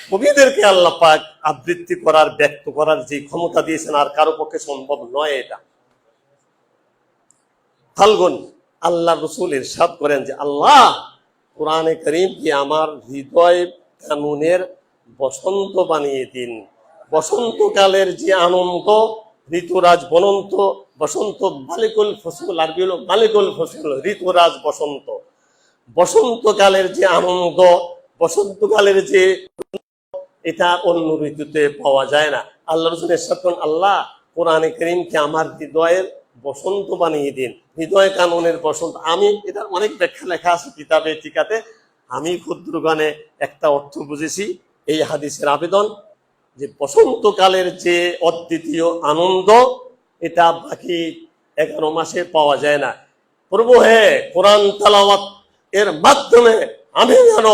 কবিদেরকে আল্লাহ পাক আবৃত্তি করার, ব্যক্ত করার যে ক্ষমতা দিয়েছেন, আর কারো পক্ষে সম্ভব নয় এটা। ফাল্গুন, আল্লাহ রসুল ইরশাদ করেন যে আল্লাহ কোরআনে কারীম কি আমার হৃদয় কানুনের বসন্ত বানিয়ে দিন। বসন্তকালের যে আনন্দ, ঋতুরাজ বনন্ত, বসন্ত মালিকুল ফসল, আরবি হলো মালিকুল ফসল, ঋতুরাজ বসন্ত। বসন্তকালের যে আনন্দ, বসন্তকালের যে, এটা অন্য ঋতুতে পাওয়া যায় না। আল্লাহ রসুল ইরশাদ করেন আল্লাহ কোরআনে কারীমকে আমার হৃদয়ের বসন্ত বানিয়ে দিন, হৃদয় কাননের বসন্ত। আমি এটার অনেক ব্যাখ্যা লেখা আছে কিতাবে টিকাতে, আমি ক্ষুদ্র গানে একটা অর্থ বুঝেছি এই হাদিসের আবেদন, যে বসন্তকালের যে অদ্বিতীয় আনন্দ, এটা বাকি 11 মাসে পাওয়া যায় না। প্রভু হে, কোরআন তেলাওয়াত এর মাধ্যমে আমি যেন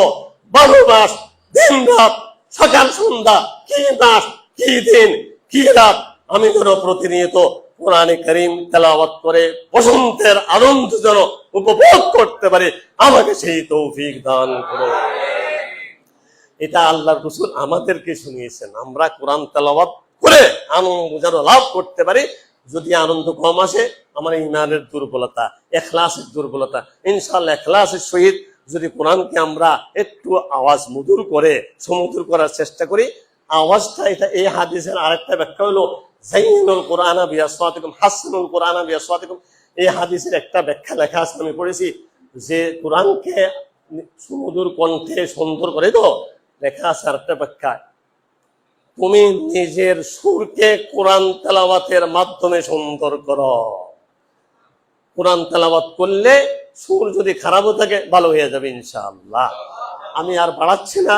12 মাস দিন রাত, সকাল সন্ধ্যা, কি মাস কি দিন কি রাত, আমি যেন প্রতিনিয়ত কোরআনে কারীম তেলাওয়াত করে বসন্তের আনন্দ যেন উপভোগ করতে পারি, আমাকে সেই তৌফিক দান করো। এটা আল্লাহর রাসূল আমাদেরকে শুনিয়েছেন, আমরা কোরআন তেলাওয়াত করে আনন্দ যেন লাভ করতে পারি। যদি আনন্দ কম আসে, আমার ঈমানের দুর্বলতা, ইখলাসের দুর্বলতা, ইনশাআল্লাহ ইখলাসের সহিত যদি কোরআনকে আমরা একটু আওয়াজ মধুর করে সমুদ্র করার চেষ্টা করি, আওয়াজটা, এটা এই হাদিসের আরেকটা ব্যাখ্যা হলো যাইনুল কোরআনা বিআসওয়াতিকুম হাসানুল কোরআনা বিআসওয়াতিকুম। এই হাদিসের একটা ব্যাখ্যা লেখা আছে, আমি পড়েছি, যে কোরআনকে সুমধুর কণ্ঠে সুন্দর করে, তো লেখা আছে আরেকটা ব্যাখ্যা, তুমি নিজের সুরকে কোরআন তেলাওয়াতের মাধ্যমে সুন্দর করো। কোরআন তেলাওয়াত করলে সুর যদি খারাপও থাকে ভালো হয়ে যাবে ইনশাআল্লাহ। আমি আর বাড়াচ্ছি না,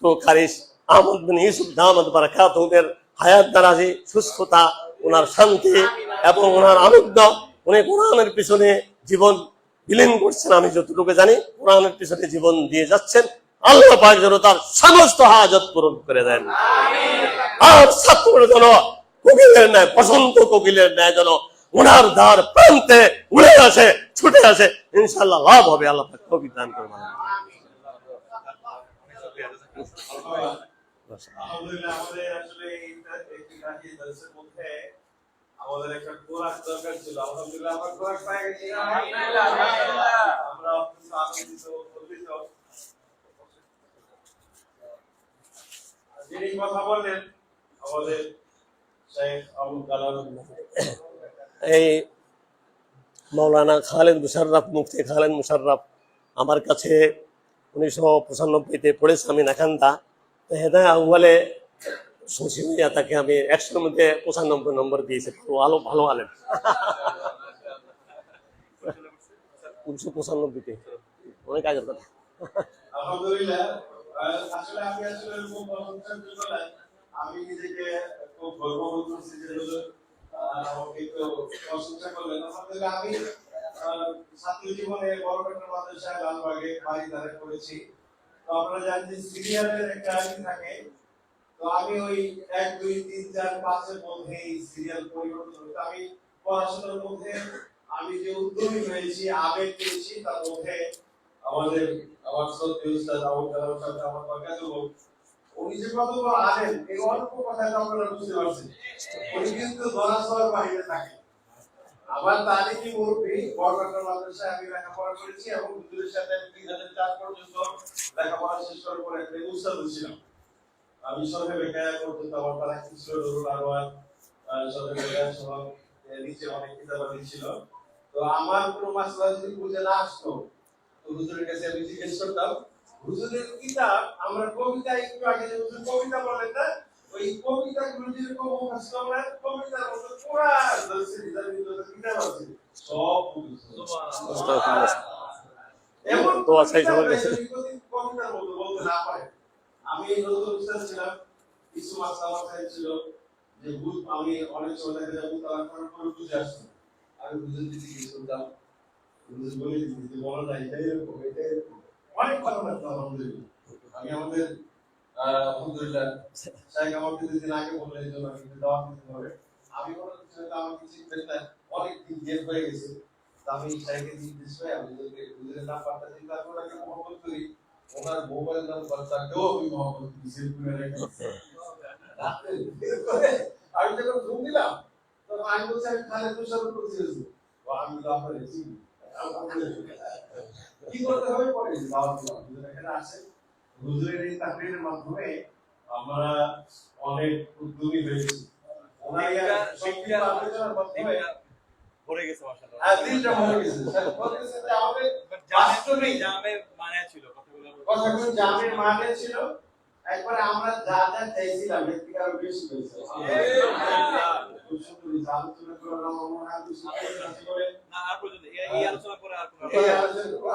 তো খারিস আহমদ বিন ইউসুফ দামাত বারাকাতুহুর হায়াত দারাজি, সুস্থতা, ওনার শান্তি এবং ওনার আনন্দ, উনি কোরআনের পিছনে জীবন বিলীন করছেন, আমি যতটুকু জানি কোরআনের পিছনে জীবন দিয়ে যাচ্ছেন। আল্লাহ পাক যেন তার সমস্ত হাজত পূরণ করে দেন, আর ছাত্ররা যেন কোকিলের ন্যায়, বসন্ত কোকিলের ন্যায় যেন ওনার দ্বার প্রান্তে উড়ে আসে, ছুটে আসে, ইনশাআল্লাহ লাভ হবে। আল্লাহ পাক তৌফিক দান করবেন। আলহামদুলিল্লাহ, আমাদের আসলে আমাদের একটা কোরআন দরকার ছিল। আলহামদুলিল্লাহ আমরা কোরআন পেয়ে গেছি, আমরা আনন্দিত গর্বিত। যিনি কথা বললেন আমাদের শেখ আবুল কালাম, এই মাওলানা খালেদ মুশাররফ, মুফতি খালেদ মুশাররফ আমার কাছে 1995-তে পড়েছে, আমি নাখান্দা হেদায়া আউয়ালে শুনছিয়া, তাকে আমি 100-এর মধ্যে 95 নম্বর দিয়েছি। ভালো আলেম 1995-তে, অনেক আগের কথা। আলহামদুলিল্লাহ। আসলে আমি খুব প্রশংসা করি, আমি নিজেকে খুব গর্ববোধ করছি যে আমাকে একটু প্রশংসা করলেন। আলহামদুলিল্লাহ, আমি ছাত্র জীবনে বড় একটা মাদ্রাসায় লালবাগে বাড়িদারে করেছি। তো আপনারা জানেন যে সিরিয়ালের একটা আইন থাকে, তো আমি ওই 1, 2, 3, 4, 5 এর মধ্যে সিরিয়াল পরিবর্তন হতো। আমি পড়াশোনার মধ্যে আমি যে উদ্যমী হয়েছি, আবেগ পেয়েছি, তার মধ্যে আমার সত্যি উস্তাদ আবুল কালাম সাহেব, আমার বাগাতুল, উনি যে কত বড় আলেম, এই অল্প কথাটা আপনারা বুঝতে পারছেন। উনি কিন্তু দরাসর বাইরে থাকে। আমার তালিমি মুরব্বি বরকাটা মাদ্রাসায় আমি লেখাপড়া করেছি এবং হুজুরের সাথে 2004 পর্যন্ত লেখাপড়া শেষ করার পরে একটা উস্তাদ ছিলাম। আমি সরকারি বেকার করতে আমার তারা কিছু আরওয়ান সরকারি বেকার সহ নিচে অনেক কিতাবাদি ছিল। তো আমার কোনো মাসলা যদি বুঝে না আসতো তো হুজুরের কাছে আমি জিজ্ঞেস করতাম, হুজুরের কিতাব আমরা কবিতা একটু আগে যে হুজুর কবিতা বলেন না, ওই কবিতাগুলো যেরকম মুখস্থ আমরা কবিতার মতো পুরা ধরছি, কিতাব আছে সব এমন তো আছে সবার কাছে। কবিতার মতো বলতে না পারে। আমি নতুন উস্তাদ ছিলাম, কিছু মাসলা মাসাইল ছিল যে ভূত, আমি অনেক সময় দেখা যায় ভূত আলাপ করার পরে বুঝে আসতো, আমি বুঝে দিতে কি শুনতাম, বুঝে বলে দিতে বলা না এটা এরকম এটা এরকম অনেক ভালো লাগতো আলহামদুলিল্লাহ। আমি আমাদের আলহামদুলিল্লাহ শাইখ আমাকে দুদিন আগে বললেন এই জন্য আমি দাওয়াত দিতে হবে। আমি কোনো কিছু না, আমাকে চিনতেন না, অনেক দিন গেট হয়ে গেছে। আমি শাইখকে জিজ্ঞেস করে আমি হুজুরের নাম্বারটা দিই, তারপর আগে মোহাম্মদ করি, ওনার মোবাইল নাম্বারটাকেও আমি মোহাম্মদ করি সেভ করে রেখেছি। আমি যখন ফোন দিলাম তখন আমি বলছি আমি খালেদ তুষার করছি, আমি তো আপনার চিনি, কি করতে হবে পরে দাওয়াত দিলাম, হুজুর এখানে আসে। হুজুরের এই তাকরীরের মাধ্যমে আমরা অনেক উদ্যোগী হয়েছি। ওনার সবকিছু আলোচনার মাধ্যমে ভরে গেছে মাশাআল্লাহ। দিনটা ভরে গেছে। বলতেছে যে আমাদের বাস্তবিক জামের মানে ছিল কথাগুলো জামের মানে ছিল, একবার আমরা যা যা চাইছিলাম এর থেকে আরো বেশি হয়েছে। খুব সুন্দর আলোচনা করে আমরা করে না আর পর্যন্ত এই আলোচনা করে আর কোনো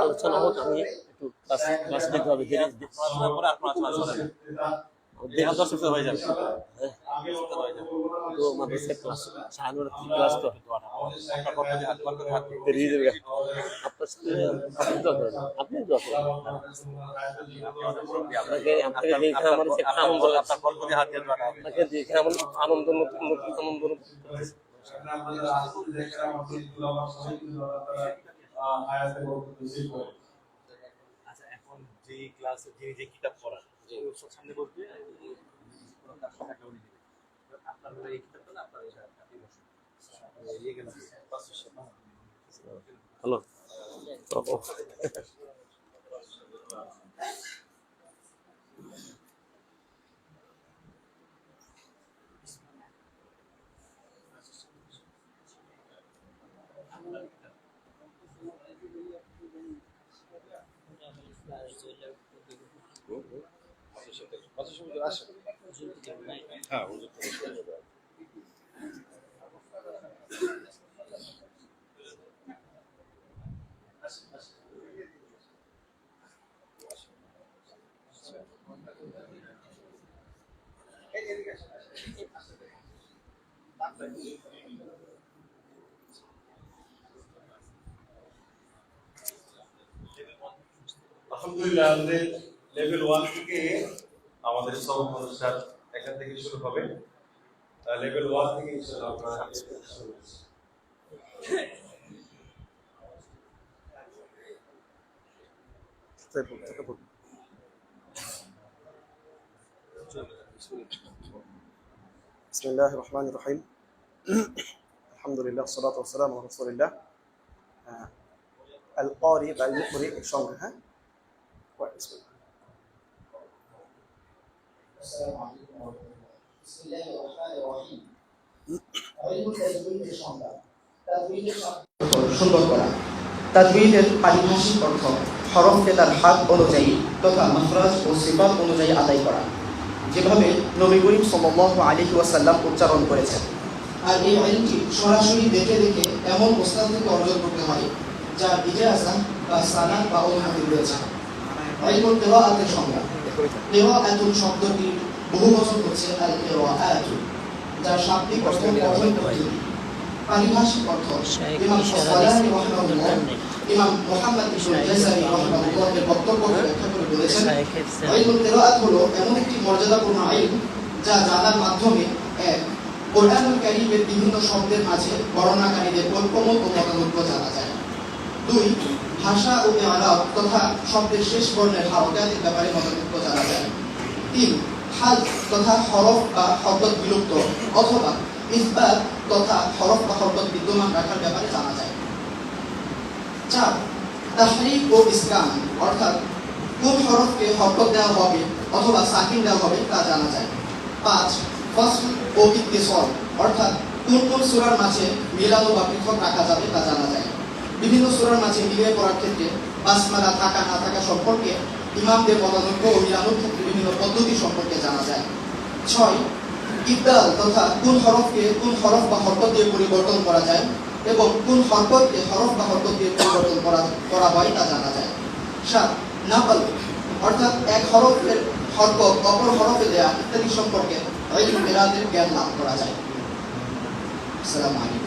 আলোচনা হোক, আমি একটু ক্লাস দেখতে হবে, আলোচনা করে আর কোনো আলোচনা চলে না। দেড় দশ মিনিট হয়ে যাবে। তো মাদ্রাসার ক্লাস সাড়ে 9টা ক্লাস তো আপনার পক্ষে হাত করে হাত দিয়ে বেরিয়ে যাবে। আপনার সাথে আপনি দোয়া করেন, আপনাকে আপনাকে দেখে আমার একটা আনন্দ লাগছে, আপনার পক্ষে হাত দিয়ে দোয়া করুন। আপনাকে দেখে আমার আনন্দ, নতুন নতুন আনন্দ আচ্ছা এখন যে ক্লাস যে কিতাব পড়া সামনে বলতে আপনার এই কিতাবটা না আপনার আপনি বসুন ইয়ে গেল হ্যালো। আলহামদুলিল্লাহ আমাদের লেভেল 1 থেকে আমাদের সব অনুষ্ঠান এখান থেকে শুরু হবে। লেভেল 1 থেকে ইনশাআল্লাহ আমরা শুরু করব। বিসমিল্লাহির রহমানির রহিম। আলহামদুলিল্লাহ, সালাতু ওয়াসসালামু আলা রাসূলিল্লাহ। আল ক্বারি ওয়াল মুকরি সঙ্গে, হ্যাঁ, আসসালামু আলাইকুম ওয়া রাহমাতুল্লাহ। বিসমিল্লাহির রহমানির রহিম। ইলমুল তাজউইদের সংজ্ঞা। তাজউইদের সুন্দর করা। তাজউইদের পারিভাষিক অর্থ হরফকে তার হাত অনুযায়ী তথা মাখরাজ ও সিফাত অনুযায়ী আদায় করা, যেভাবে নবী করিম সাল্লাল্লাহু আলাইহি ওয়াসাল্লাম উচ্চারণ করেছেন। আর এই ইলমটি সরাসরি দেখে দেখে এমন ওস্তাদ থেকে অর্জন করতে হয় যার ইজাজা বা সানাদ বা অনুমতি রয়েছে। ইলমুল কিরাআতের সংজ্ঞা। কিরাআতুন শব্দটির বহুবচন হচ্ছে আল কিরাআতু, যার শাব্দিক অর্থ পঠন পদ্ধতি। পারিভাষিক অর্থ ইমাম আসকালানি রাহিমাহুল্লাহ, ইমাম মুহাম্মদ ইবনে জাযারি রাহিমাহুল্লাহ এর বক্তব্য ব্যাখ্যা করে বলেছেন, ইলমুল কিরাআত হলো এমন একটি মর্যাদাপূর্ণ ইলম যা জানার মাধ্যমে এক, কোরআনুল কারীমের বিভিন্ন শব্দের মাঝে বর্ণনাকারীদের ঐকমত ও মতামত জানা যায়। দুই, ভাষা ও ইআরাব তথা শব্দের শেষ বর্ণের হারকাতের ব্যাপারে মতামত জানা যায়। তিন, হাল তথা হরফ বা হরকত বিলুপ্ত অথবা ইসবাত তথা হরফ বা হরকত বিদ্যমান রাখার ব্যাপারে জানা যায়। চার, তাহরিক ও ইসকান অর্থাৎ কোন হরফকে হরকত দেওয়া হবে অথবা সাকিন দেওয়া হবে তা জানা যায়। 5 ফাসল ও ইত্তিসাল অর্থাৎ কোন কোন সূরার মাঝে মিলানো বা পৃথক রাখা যাবে তা জানা যায়। বিভিন্ন সূরার মাঝে মিলিয়ে পড়ার ক্ষেত্রে বাসমালা থাকা না থাকা সম্পর্কে ইমামদের মতানৈক্য ও মিলানোর ক্ষেত্রে বিভিন্ন পদ্ধতি সম্পর্কে জানা যায়। 6 ইবদাল তথা কোন হরফ বা হরকত দিয়ে পরিবর্তন করা যায় এবং কোন হরকতকে হরফ বা হরকত দিয়ে পরিবর্তন করা হয় তা জানা যায়। 7 নাকল অর্থাৎ এক হরফের হরকত অপর হরফে দেয়া ইত্যাদি সম্পর্কে ইলমুল কিরাতের জ্ঞান লাভ করা যায়। আসসালামু আলাইকুম।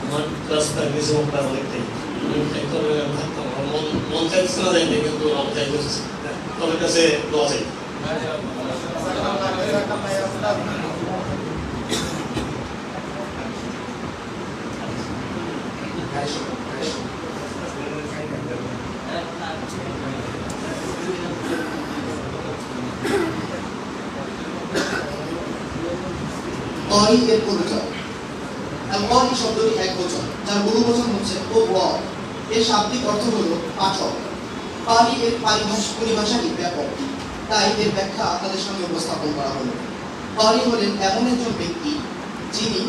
আমার ক্লাসটা কিছু আপনার অনেকটাই ভাবতাম মন চাইছে না যাইতে, কিন্তু আমার চাই করছে তোমার কাছে দোয়া চাই। ক্বারি এর পরিচয়। আল-ক্বারি শব্দটি একবচন, যার বহুবচন হচ্ছে ক্বার। এর শাব্দিক অর্থ হলো পাঠক। ক্বারি এর পরিভাষাটি ব্যাপক, তাই এর ব্যাখ্যা আপনাদের সামনে উপস্থাপন করা হলো। ক্বারি হলেন এমন একজন ব্যক্তি যিনি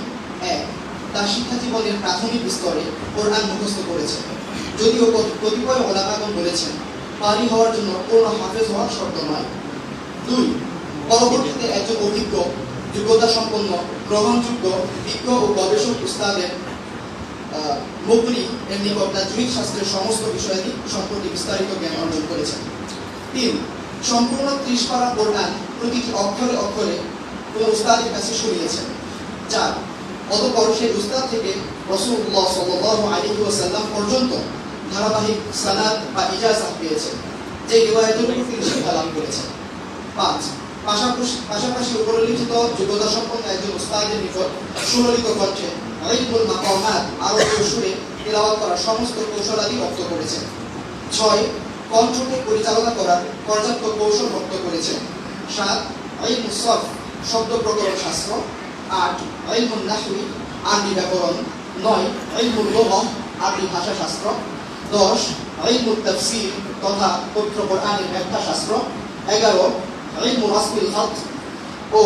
1 তার শিক্ষা জীবনের প্রাথমিক স্তরে কোরআন মুখস্থ করেছেন, যদিও কতিপয় ওলামাগণ বলেছেন ক্বারি হওয়ার জন্য পূর্ণ হাফেজ হওয়ার শর্ত নয়। 2 পরবর্তীতে একজন অভিজ্ঞ, যোগ্যতা সম্পন্ন, গ্রহণযোগ্য, বিজ্ঞ ও গবেষক উস্তাদের মুকরি এর নিকট তাজউইদ শাস্ত্রের সমস্ত বিষয়াদি সম্পর্কে বিস্তারিত জ্ঞান অর্জন করেছেন। 3 সম্পূর্ণ 30 পারা কোরআন প্রতিটি অক্ষরে অক্ষরে কোন উস্তাদের কাছে শুনিয়েছেন। 4 অতঃপর সেই উস্তাদ থেকে রাসূলুল্লাহ সাল্লাল্লাহু আলাইহি ওয়াসাল্লাম পর্যন্ত ধারাবাহিক সানাদ বা ইজাজত পেয়েছেন, যে রিওয়ায়াতের উপর তিনি শিক্ষা লাভ করেছেন। 5 পাশাপাশি উপরিলিখিত যোগ্যতা সম্পন্ন একজন উস্তাদের নিকট সুললিত কণ্ঠে ইলমুল মাকামাত আরবীয় সুরে তিলাওয়াত করার সমস্ত কৌশলাদি রপ্ত করেছেন। 6 কণ্ঠকে পরিচালনা করার পর্যাপ্ত কৌশল রপ্ত করেছেন। 7 ইলমুস সরফ শব্দ প্রকরণ শাস্ত্র। 8 ইলমুন নাহওয়ি আরবি ব্যাকরণ। 9 ইলমুল লুগহ আরবি ভাষা শাস্ত্র। 10 ইলমুত তাফসীর তথা পবিত্র কোরআনের ব্যাখ্যা শাস্ত্র। 11 ইলমু রাসমিল খাত ও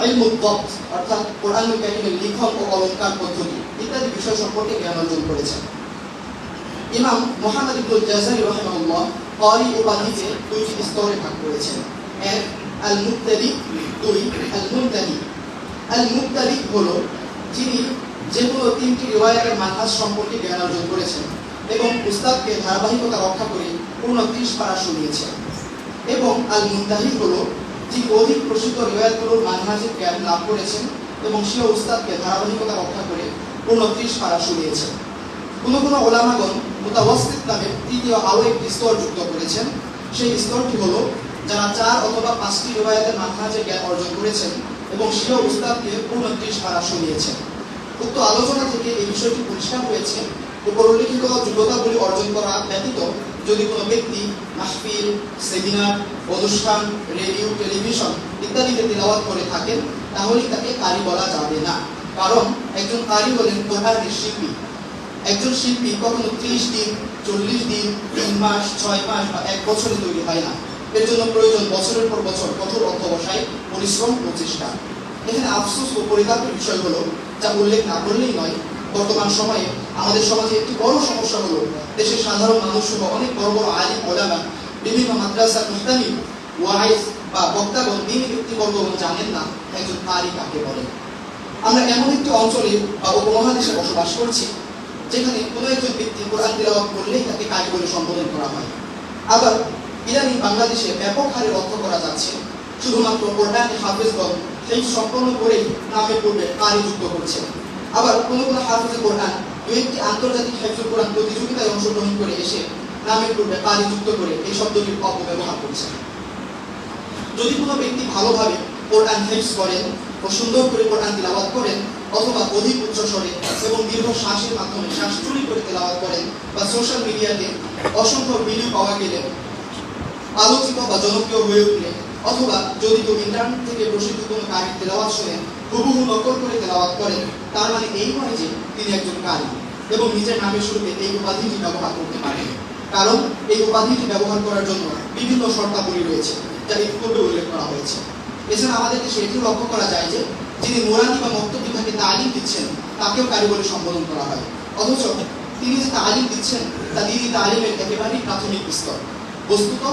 ইলমুদ দাbt অর্থাৎ কোরআনুল কারীমের লিখন ও অলংকার পদ্ধতি ইত্যাদি বিষয় সম্পর্কে জ্ঞান অর্জন করেছেন। ইমাম মুহাম্মদ ইবনুল জাযারি রাহিমাহুল্লাহ ক্বারি উপাধিতে 2টি স্তরে ভাগ করেছেন। 1 আল মুবতাদি, 2 আল মুনতাহি। আল মুবতাদি হলো যিনি যে কোনো 3টি রিওয়ায়াতের মানহাজ সম্পর্কে জ্ঞান অর্জন করেছেন এবং উস্তাদকে ধারাবাহিকতা রক্ষা করে পূর্ণ 30 পারা শুনিয়েছেন। এবং আল মুনতাহি হলো যিনি অধিক প্রসিদ্ধ রিওয়ায়াতগুলোর মানহাজের জ্ঞান লাভ করেছেন এবং সে উস্তাদকে ধারাবাহিকতা রক্ষা করে পূর্ণ 30 পারা শুনিয়েছেন। কোনো কোনো ওলামাগণ মুতাওয়াসসিত নামে তৃতীয় আরও একটি স্তর যুক্ত করেছেন। সেই স্তরটি হলো যারা 4 অথবা 5টি রিওয়ায়াতের মানহাজের জ্ঞান অর্জন করেছেন এবং সে উস্তাদকে পূর্ণ 30 পারা শুনিয়েছেন। উক্ত আলোচনা থেকে এই বিষয়টি পরিষ্কার হয়েছে, উপরিলিখিত যোগ্যতাগুলি অর্জন করা ব্যতীত যদি কোনো ব্যক্তি মাহফিল, সেমিনার, অনুষ্ঠান, রেডিও, টেলিভিশন ইত্যাদিতে তিলাওয়াত করে থাকেন, তাহলে তাকে কারি বলা যাবে না। কারণ একজন কারি হলেন কোরআনের শিল্পী। একজন শিল্পী কখনো 30 দিন, 40 দিন, 3 মাস, 6 মাস বা 1 বছরে তৈরি হয় না। এর জন্য প্রয়োজন বছরের পর বছর কঠোর অধ্যবসায়, পরিশ্রম, প্রচেষ্টা। এখানে আফসোস ও পরিতাপের বিষয় হলো, যা উল্লেখ না করলেই নয়, বর্তমান সময়ে আমাদের সমাজে একটি বড় সমস্যা হলো দেশের সাধারণ মানুষ সহ অনেক বড় বড় আলিম ওলামা, বিভিন্ন মাদ্রাসার মুহতামিম, ওয়াইজ বা বক্তাগণ, দিনী ব্যক্তিবর্গগণ জানেন না একজন কারি কাকে বলে। আমরা এমন একটি অঞ্চলে বা উপমহাদেশে বসবাস করছি যেখানে কোনো একজন ব্যক্তি কোরআন তিলাওয়াত করলেই তাকে কারি বলে সম্বোধন করা হয়। আবার ইদানিং বাংলাদেশে ব্যাপক হারে লক্ষ্য করা যাচ্ছে শুধুমাত্র কোরআনের হাফেজগণ সেই সম্পন্ন করেই নামের পূর্বে কারি যুক্ত করছে। আবার কোনো কোনো হাফেজে কোরআন 2টি আন্তর্জাতিক হিফজুল কোরআন প্রতিযোগিতায় অংশগ্রহণ করে এসে নামের পূর্বে কারি যুক্ত করে এই শব্দটির অপব্যবহার করছে। যদি কোনো ব্যক্তি ভালোভাবে কোরআন হিফজ করেন ও সুন্দর করে কোরআন তিলাওয়াত করেন অথবা অধিক উচ্চ স্বরে এবং দীর্ঘ শ্বাসের মাধ্যমে শ্বাস চুরি করে তিলাওয়াত করেন বা সোশ্যাল মিডিয়াতে অসংখ্য ভিডিও পাওয়া গেলে আলোচিত বা জনপ্রিয় হয়ে উঠলে অথবা যদি কেউ ইন্টারনেট থেকে প্রসিদ্ধ কোনো কারির তেলাওয়াত শুনে হুবহু নকল করে তেলাওয়াত করেন, তার মানে এই নয় যে তিনি একজন কারি এবং নিজের নামের শুরুতে এই উপাধিটি ব্যবহার করতে পারেন, কারণ এই উপাধিটি ব্যবহার করার জন্য বিভিন্ন শর্তাবলী রয়েছে যা এর পূর্বে উল্লেখ করা হয়েছে। এছাড়া আমাদের দেশে এটিও লক্ষ্য করা যায় যে যিনি নুরানি বা মক্তব বিভাগে তালিম দিচ্ছেন তাকেও কারি বলে সম্বোধন করা হয়, অথচ তিনি যে তালিম দিচ্ছেন তা দিনী তালিমের একেবারেই প্রাথমিক স্তর। বস্তুত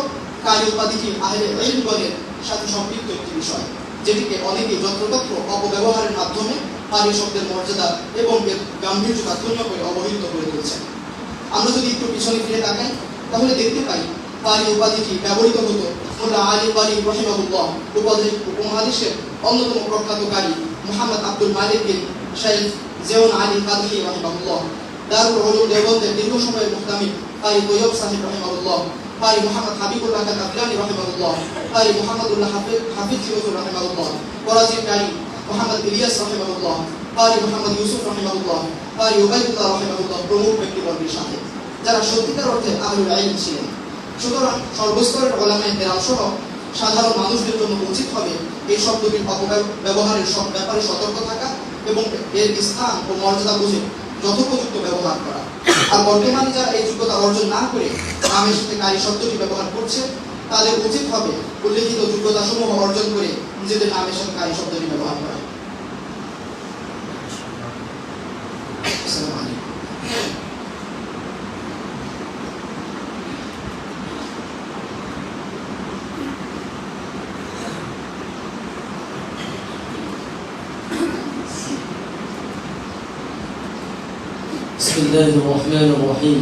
কারি উপাধিটি আহলে ইলমের সাথে সম্পৃক্ত একটি বিষয়, যেটিকে অনেকে যত্রতত্র অপব্যবহারের মাধ্যমে কারি শব্দের মর্যাদা এবং এর গাম্ভীর্যতা ক্ষুণ্ণ করে অবহেলিত করে তুলছেন। আমরা যদি একটু পিছনে ফিরে তাকাই তাহলে দেখতে পাই কারি উপাধিটি ব্যবহৃত হতো মোল্লা আলী কারি রহিমাহুল্লাহ উপমহাদেশের অন্যতম প্রখ্যাত কারি মুহাম্মদ আব্দুল মালিক বিন শাইখ জিয়ন আলী কাদহি রহিমাহুল্লাহ, দারুল উলুম দেওবন্দের দীর্ঘ সময়ের মুহতামিম কারি তৈয়ব সাহেব রহিমাহুল্লাহ, কারি মুহাম্মদ হাবিবুল্লাহ কাদলানি রহিমাহুল্লাহ, কারি মুহাম্মদুল্লাহ হাফিজ জিওজুর রহিমাহুল্লাহ, করাচির কারি মুহাম্মদ ইলিয়াস রহিমাহুল্লাহ, কারি মুহাম্মদ ইউসুফ রহিমাহুল্লাহ, কারি উবাইদুল্লাহ রহিমাহুল্লাহ প্রমুখ ব্যক্তিবর্গের সাথে, যারা সত্যিকার অর্থে আহলুল ইলম ছিলেন। সুতরাং সর্বস্তরের উলামায়ে কেরাম সহ সাধারণ মানুষদের জন্য উচিত হবে এই শব্দটির অপব্যবহারের ব্যাপারে সতর্ক থাকা এবং এর স্থান ও মর্যাদা বুঝে যথোপযুক্ত ব্যবহার করা। আর বর্তমানে যারা এই যোগ্যতা অর্জন না করে নামের সাথে কারি শব্দটি ব্যবহার করছে, তাদের উচিত হবে উল্লেখিত যোগ্যতা সমূহ অর্জন করে নিজেদের নামের সাথে কারি শব্দটি ব্যবহার করা। আসসালামু আলাইকুম। بسم الله الرحمن الرحيم.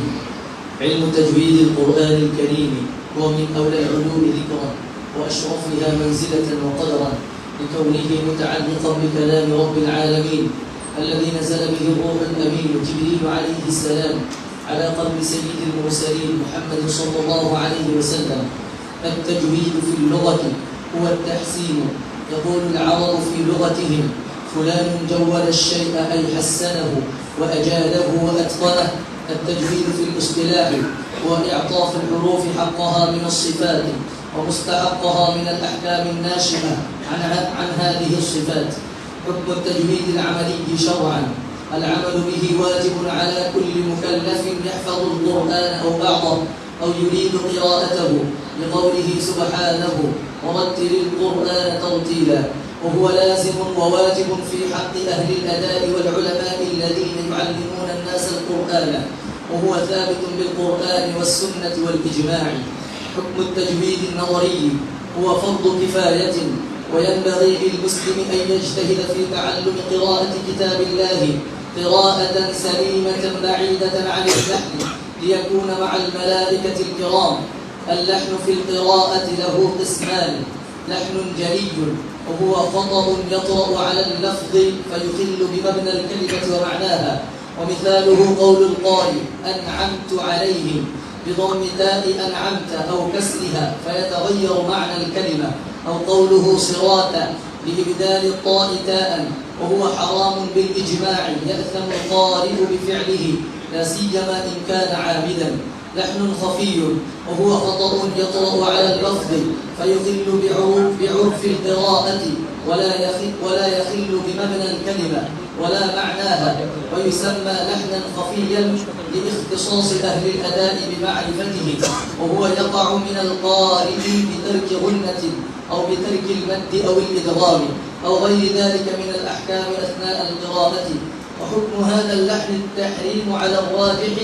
علم تجويد القرآن الكريم هو من أولى العلوم ذكرا وأشرفها منزلة وقدرا، لكونه متعلقا بكلام رب العالمين الذي نزل به الروح الأمين جبريل عليه السلام على قلب سيد المرسلين محمد صلى الله عليه وسلم. التجويد في اللغة هو التحسين. يقول العرب في لغتهم: فلان جود الشيء أي حسنه وأجاده وأتقنه. التجويد في الاصطلاح هو إعطاء الحروف حقها من الصفات ومستحقها من الأحكام الناشئة عن هذه الصفات. حكم التجويد العملي شرعا: العمل به واجب على كل مكلف يحفظ القرآن أو بعضه أو يريد قراءته، لقوله سبحانه: ورتل القرآن ترتيلا. وهو لازم وواجب في حق أهل الأداء والعلماء الذين يعلمون الناس القرآن، وهو ثابت بالقرآن والسنة والإجماع. حكم التجويد النظري هو فرض كفاية، وينبغي للمسلم أن يجتهد في تعلم قراءة كتاب الله قراءة سليمة بعيدة عن اللحن، ليكون مع الملائكة الكرام. اللحن في القراءة له قسمان: لحن جلي وهو خطأ يطرأ على اللفظ فيخل بمبنى الكلمة ومعناها، ومثاله قول القارئ: أنعمت عليهم بضم تاء أنعمت أو كسرها فيتغير معنى الكلمة، أو قوله صراطا بإبدال الطاء تاء وهو حرام بالإجماع، يأثم القارئ بفعله لا سيما إن كان عامدا. لحن خفي وهو خطأ يطرأ على اللفظ فيخل بعرف القراءة ولا يخل بمبنى الكلمة ولا معناها، ويسمى لحنا خفيا لاختصاص أهل الأداء بمعرفته، وهو يقع من القارئ بترك غنة أو بترك المد أو الإدغام أو غير ذلك من الأحكام أثناء القراءة. وحكم هذا اللحن التحريم على الراجح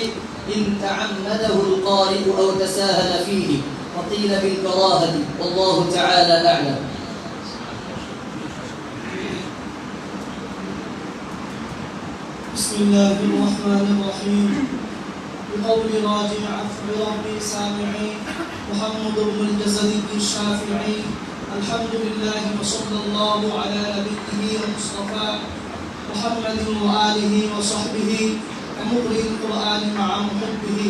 إن تعمده القارئ أو تساهل فيه، وقيل بالكراهة، والله تعالى أعلم. بسم الله الرحمن الرحيم. بقول راجع عفو ربي سامعين محمد بن الجزري الشافعي. الحمد لله وصلى الله على نبيه المصطفى محمد وآله وصحبه ومقرئ القرآن مع محبه.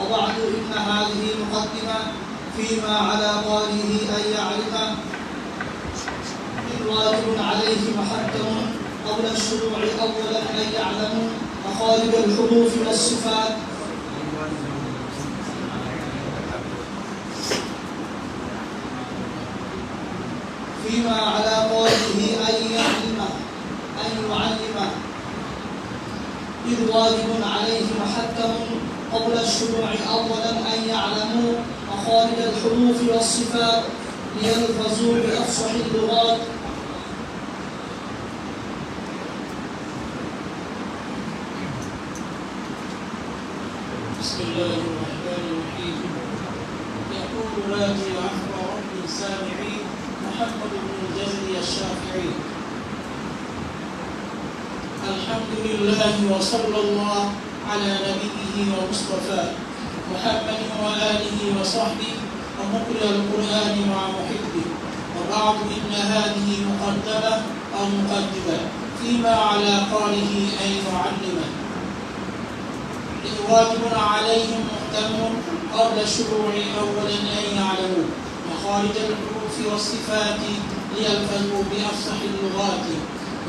وبعد إن هذه مقدمة فيما على قارئه أن يعرفه واجب عليه محتم قبل الشروع أولا أن يعلموا مخارج الحروف والصفات فيما على قوله أن يعلم إذ واجب عليه محتم قبل الشروع أولا أن يعلموا مخارج الحروف والصفات ليلفظوا بأفصح اللغات. بسم الله الرحمن الرحيم. يقول راجي عفو رب سامعي محمد بن الجزري الشافعي: الحمد لله وصلى الله على نبيه ومصطفاه محمد وآله وصحبه ومقرئ القرآن مع محبه، وبعد إن هذه مقدمة أو مقدمة فيما على قاله أن يعلمه. إذ واجب عليهم محتم قبل الشروع أولا أن يعلموا مخارج الحروف والصفات ليلفظوا بأفصح اللغات،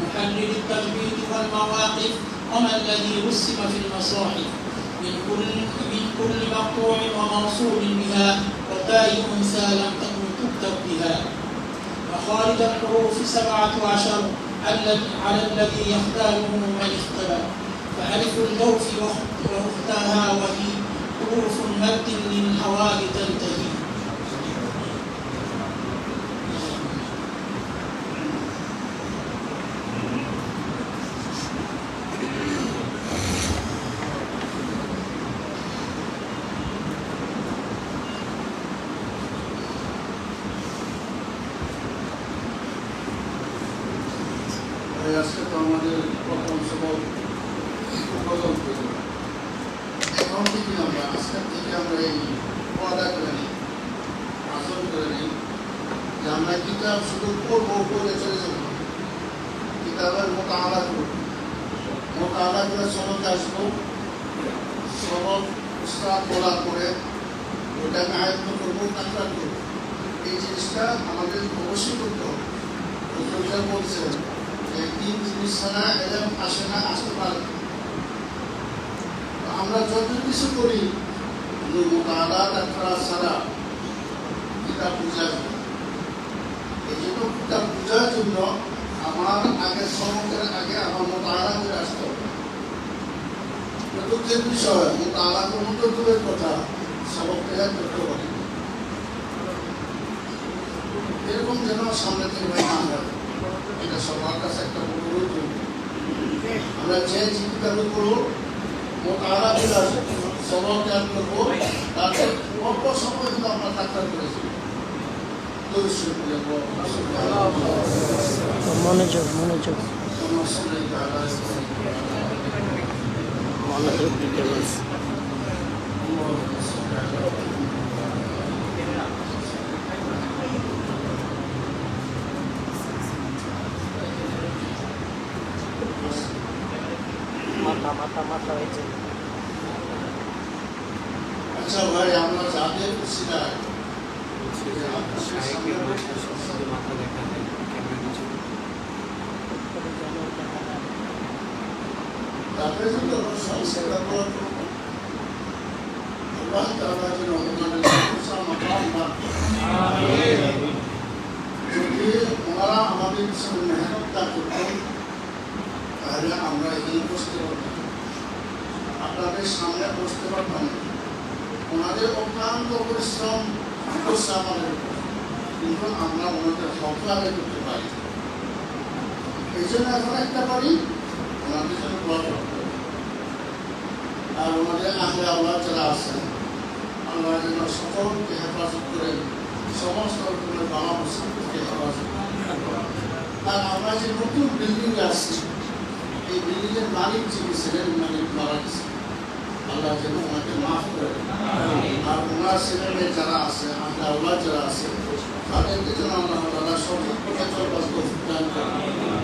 محلل التجويد والمواقف وما الذي رسم في المصاحف من كل مقطوع وموصول بها وتاء أنثى لم تكن تكتب بها. مخارج الحروف 17 على الذي يختاره من اختبر، فألف الجوف واختها وهي حروف مد للهواء تنتهي. আজকে তো আমাদের প্রথম সবক উদ্বোধন করি। এখন থেকে আমরা আজকের থেকে আমরা এই ওয়াদা করে নিই, আচরণ করে নিই যে আমরা কিতাব শুধু পড়বো, পড়ে চলে যাব, কিতাবের মোতালা করব, মোতালা করে সবক আসবো, সবক উস্তাদ বলার পরে ওটাকে আয়ত্ত করবো, তাকরার করবো। এই জিনিসটা আমাদের অবশ্যই করতে হবে। বলছেন তিন জিনিস ছাড়া এলেম আসে না, আসতে পারে। আমরা যত কিছু করি মোতালা তাকরার ছাড়া কিতাব বোঝা যায়। এই জন্য কিতাব বোঝার জন্য আমার আগে সবকের আগে আমার মোতালা করে আসতে হবে। দুঃখের বিষয় মোতালা কোনো তো দূরের কথা, সবককে করতে পারি এরকম যেন সামনে থেকে না হয়, এটা সবার কাছে একটা অনুরোধ। আমরা যে জীবিকাগুলো করবো মোতালা করে আসবো, সবক ত্যাগ করবো, তাতে অল্প সময় কিন্তু আমরা ডাক্তার করেছি। মনোযোগ মনোযোগ মনোযোগ দিতে বলছি। মাথা হয়েছে। আচ্ছা ভাই, আমরা যাদের খুশিটা তাদের জন্য সংস্কার করার আল্লাহ তাআলা যেন যদি ওনারা আমাদের পিছনে মেহনতটা করতেন তাহলে আমরা এখানে বসতে পারতাম, আপনাদের সামনে বসতে পারতাম। ওনাদের অক্লান্ত পরিশ্রম করছে আমাদের, কিন্তু আমরা ওনাদের হক আদায় করতে পারি। এই জন্য এখন একটা পারি ওনাদের জন্য দোয়া করতে হবে। আর ওনাদের আহলে আল্লাহ যারা আছেন, আল্লাহ যেন সকলকে হেফাজত করেন, সমস্ত রকমের বালা মুসিবতকে হেফাজত করেন। আর আমরা যে নতুন বিল্ডিং আসছি, এই বিল্ডিং এর মালিক যিনি ছিলেন, মালিক মারা গেছে, আল্লাহ যেন ওনাকে মাফ করেন। আর ওনার ছেলে যারা আছে, আহলে আল্লাহ যারা আছে, তাদেরকে যেন আল্লাহ তাআলা সঠিক পথে চলবার তৌফিক দান করেন।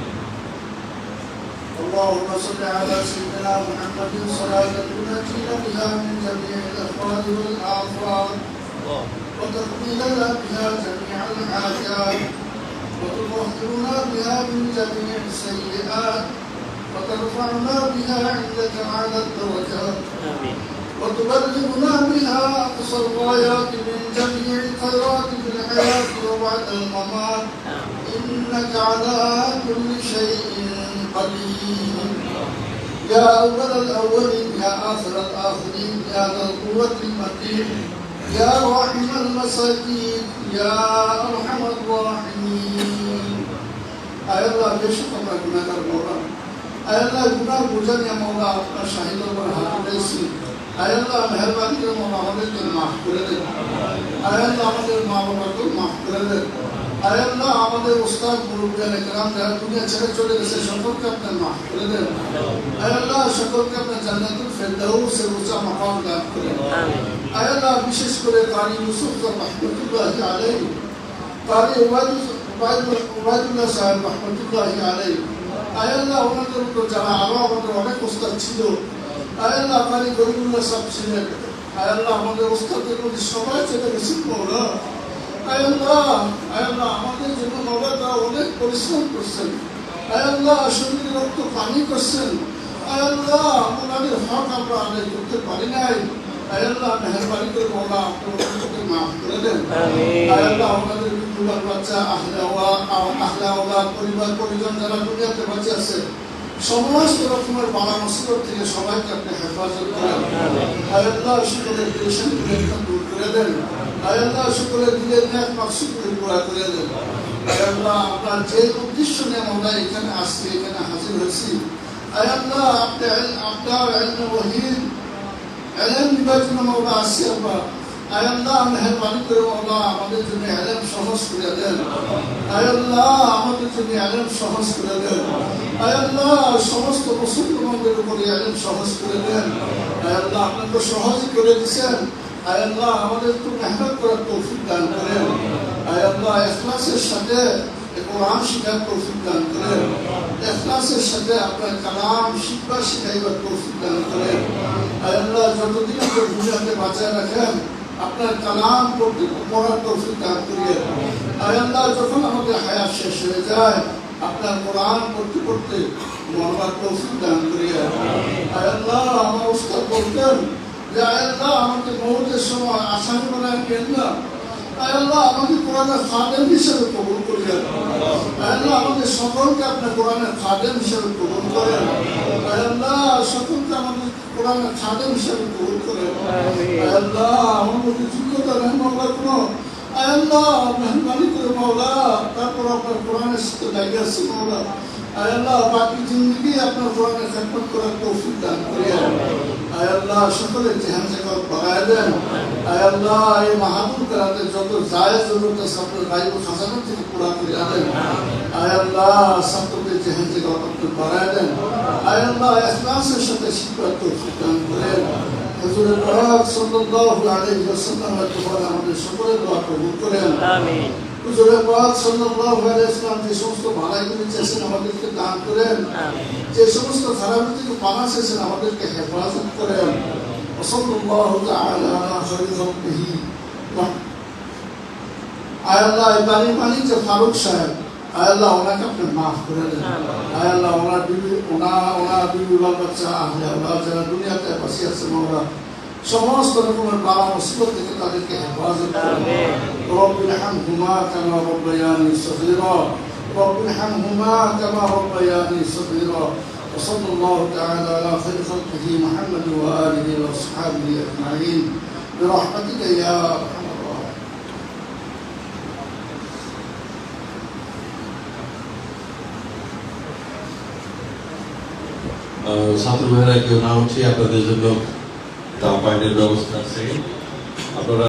اللهم صل على سيدنا محمد صلاة تنجينا بها من جميع الأفراد والآثار، وتقضي لنا بها جميع الحاجات، وتطهرنا بها من جميع السيئات، وترفعنا بها عندك على الدرجات، وتبلغنا بها أقصى الغايات من جميع الخيرات في الحياة وبعد الممات، إنك على كل شيء قدير يا أول الأولين يا آخر الآخرين يا ذا القوة المتين يا راحم المساكين يا أرحم الراحمين আয় আল্লাহ বেশক আমরা গুনাহগার মওলা আয় আল্লাহ গুনাহ বুঝানিয়া মওলা আপনার শাহিদের উপর হাত উঠাইছি আয় আল্লাহ মেহেরবানি করে মওলা আমাদেরকে মাফ করে দেন আয় আল্লাহ আমাদের মা বাবাকে মাফ করে দেন আয় আল্লাহ আমাদের উস্তাদ মুরব্বিয়ান ইকরাম যারা দুনিয়া ছেড়ে চলে গেছে সকলকে আপনি মাফ করে দেন আয় আল্লাহ সকলকে আপনি জান্নাতুল ফেরদাউসের উঁচা মাকাম দান করেন আয় আল্লাহ বিশেষ করে কারি ইউসুফ রহমাতুল্লাহি আলাইহি কারি ওবায়দুল্লাহ সাহেব রহমাতুল্লাহি আলাইহি আয় আল্লাহ ওনাদের উপর যারা আরো আমাদের অনেক উস্তাদ ছিল আয় আল্লাহ কারি গরিবুল্লাহ সাহেব ছিলেন আয় আল্লাহ আমাদের উস্তাদের মধ্যে সবাই চলে গেছেন মওলা আয় আল্লাহ আমাদের জন্য মওলা তারা অনেক পরিশ্রম করছেন আয় আল্লাহ শরীরে রক্ত পানি করছেন আয় আল্লাহ আমাদের হক আমরা আদায় করতে পারি নাই আয় আল্লাহ মেহেরবানি করে মওলা আপনাকে মাফ করে দেন আয় আল্লাহ আমাদের বিপুলার বাচ্চা আহলে ওয়ালাদ পরিবার পরিজন যারা দুনিয়াতে বেঁচে আছে সমস্ত রকমের বালা মুসিবত থেকে সবাইকে আপনি হেফাজত করেন আয় আল্লাহ সকলের পেরেশানি দূর করে দেন আয় আল্লাহ সকলের দিলের নেক মাকসুদকে পুরা করে দেন আয় আল্লাহ আপনার যে উদ্দেশ্য নিয়ে আমরা এখানে আসছি এখানে হাজির হয়েছি আয় আল্লাহ আপনার ইলমে ওয়াহিদ ইলম নিবার জন্য আমরা আসছি আল্লাহ আয় আল্লাহ মেহেরবানি করে মওলা আমাদের জন্য ইলম সহজ করে দেন আয় আল্লাহ আমাদের জন্য ইলম সহজ করে দেন আয় আল্লাহ সমস্ত মুসলমানদের উপর ইলম সহজ করে দেন আয় আল্লাহ আপনি তো সহজ করে দিয়েছেন আয় আল্লাহ আমাদের একটু মেহনত করার তৌফিক দান করেন আয় আল্লাহ ইখলাসের সাথে কোরআন শিখার তৌফিক দান করেন ইখলাসের সাথে আপনার কালাম শিখবার শিখাইবার তৌফিক দান করেন আয় আল্লাহ যতদিন আপনি দুনিয়াতে বাঁচায় রাখেন আপনার কালাম পড়ার তৌফিক দান করিয়েন আয় আল্লাহ যখন আমাদের হায়াত শেষ হয়ে যায় আপনার কোরআন পড়তে পড়তে মরবার তৌফিক দান করিয়েন আয় আল্লাহ আমার উস্তাদ বলতেন যে আয় আল্লাহ আমাকে মৌতের সময় আসামি বানায় কেন না আয় আল্লাহ আমাকে কোরআনের খাদেম হিসেবে কবুল করিয়েন আয় আল্লাহ আমাদের সকলকে আপনার কোরআনের খাদেম হিসেবে কবুল করেন আয় আল্লাহ সকলকে আমাদের কোরআনের খাদেম হিসেবে কবুল করেন আয় আল্লাহ আমার মধ্যে যোগ্যতা নেই মওলা কোনো আয় আল্লাহ মেহরবানি করে মওলা তারপর আপনার কোরআনের সাথে লাগিয়ে আসছে মওলা আয় আল্লাহ বাকি জিন্দগি আপনার কোরআনের খেদমত করার তৌফিক দান করিয়েন আয় আল্লাহ সকলের জেহান জাকাত বাড়ায় দেন আয় আল্লাহ এই মাহফিল করাতে যত জায়েজ জরুরত আছে আপনার গায়ব খাজানা থেকে পুরা করে দেন আয় আল্লাহ সকলের জেহান জাকাত আপনি বাড়ায় দেন আয় আল্লাহ ইখলাসের সাথে শিক্ষার তৌফিক দান করেন হুজুর পাক সাল্লাল্লাহু আলাইহি ওয়াসাল্লামের দোয়া আমাদের সকলের দোয়া কবুল করেন আমিন হুজুর পাক সাল্লাল্লাহু আলাইহি ওয়াসাল্লাম যে সমস্ত ভালোগুলো চেয়েছেন আমাদেরকে দান করেন যে সমস্ত খারাপ থেকে পানা চেয়েছেন আমাদেরকে হেফাজত করেন সাল্লাল্লাহু তাআলা আলা খায়রি খালকিহি আয় আল্লাহ ইবানি মানি যে ফারুক সাহেব আয় আল্লাহ ওনাকে আপনি মাফ করে দেন আয় আল্লাহ ওনার বিবি বাচ্চা আহলে ওয়ালাদ যারা দুনিয়াতে বসে আছে মওলা সমস্ত রকমের বালা মুসিবত থেকে তাদেরকে হেফাজত করেন রব্বির হামহুমা কামা রব্বায়ানি সগীরা রব্বির হামহুমা কামা রব্বায়ানি সগীরা وصلى الله تعالى على خير خلقه محمد وآله وأصحابه أجمعين برحمتك يا أرحم ছাত্র ভাইরা কেউ না উঠে আপনাদের জন্য চা পানির ব্যবস্থা আছে আপনারা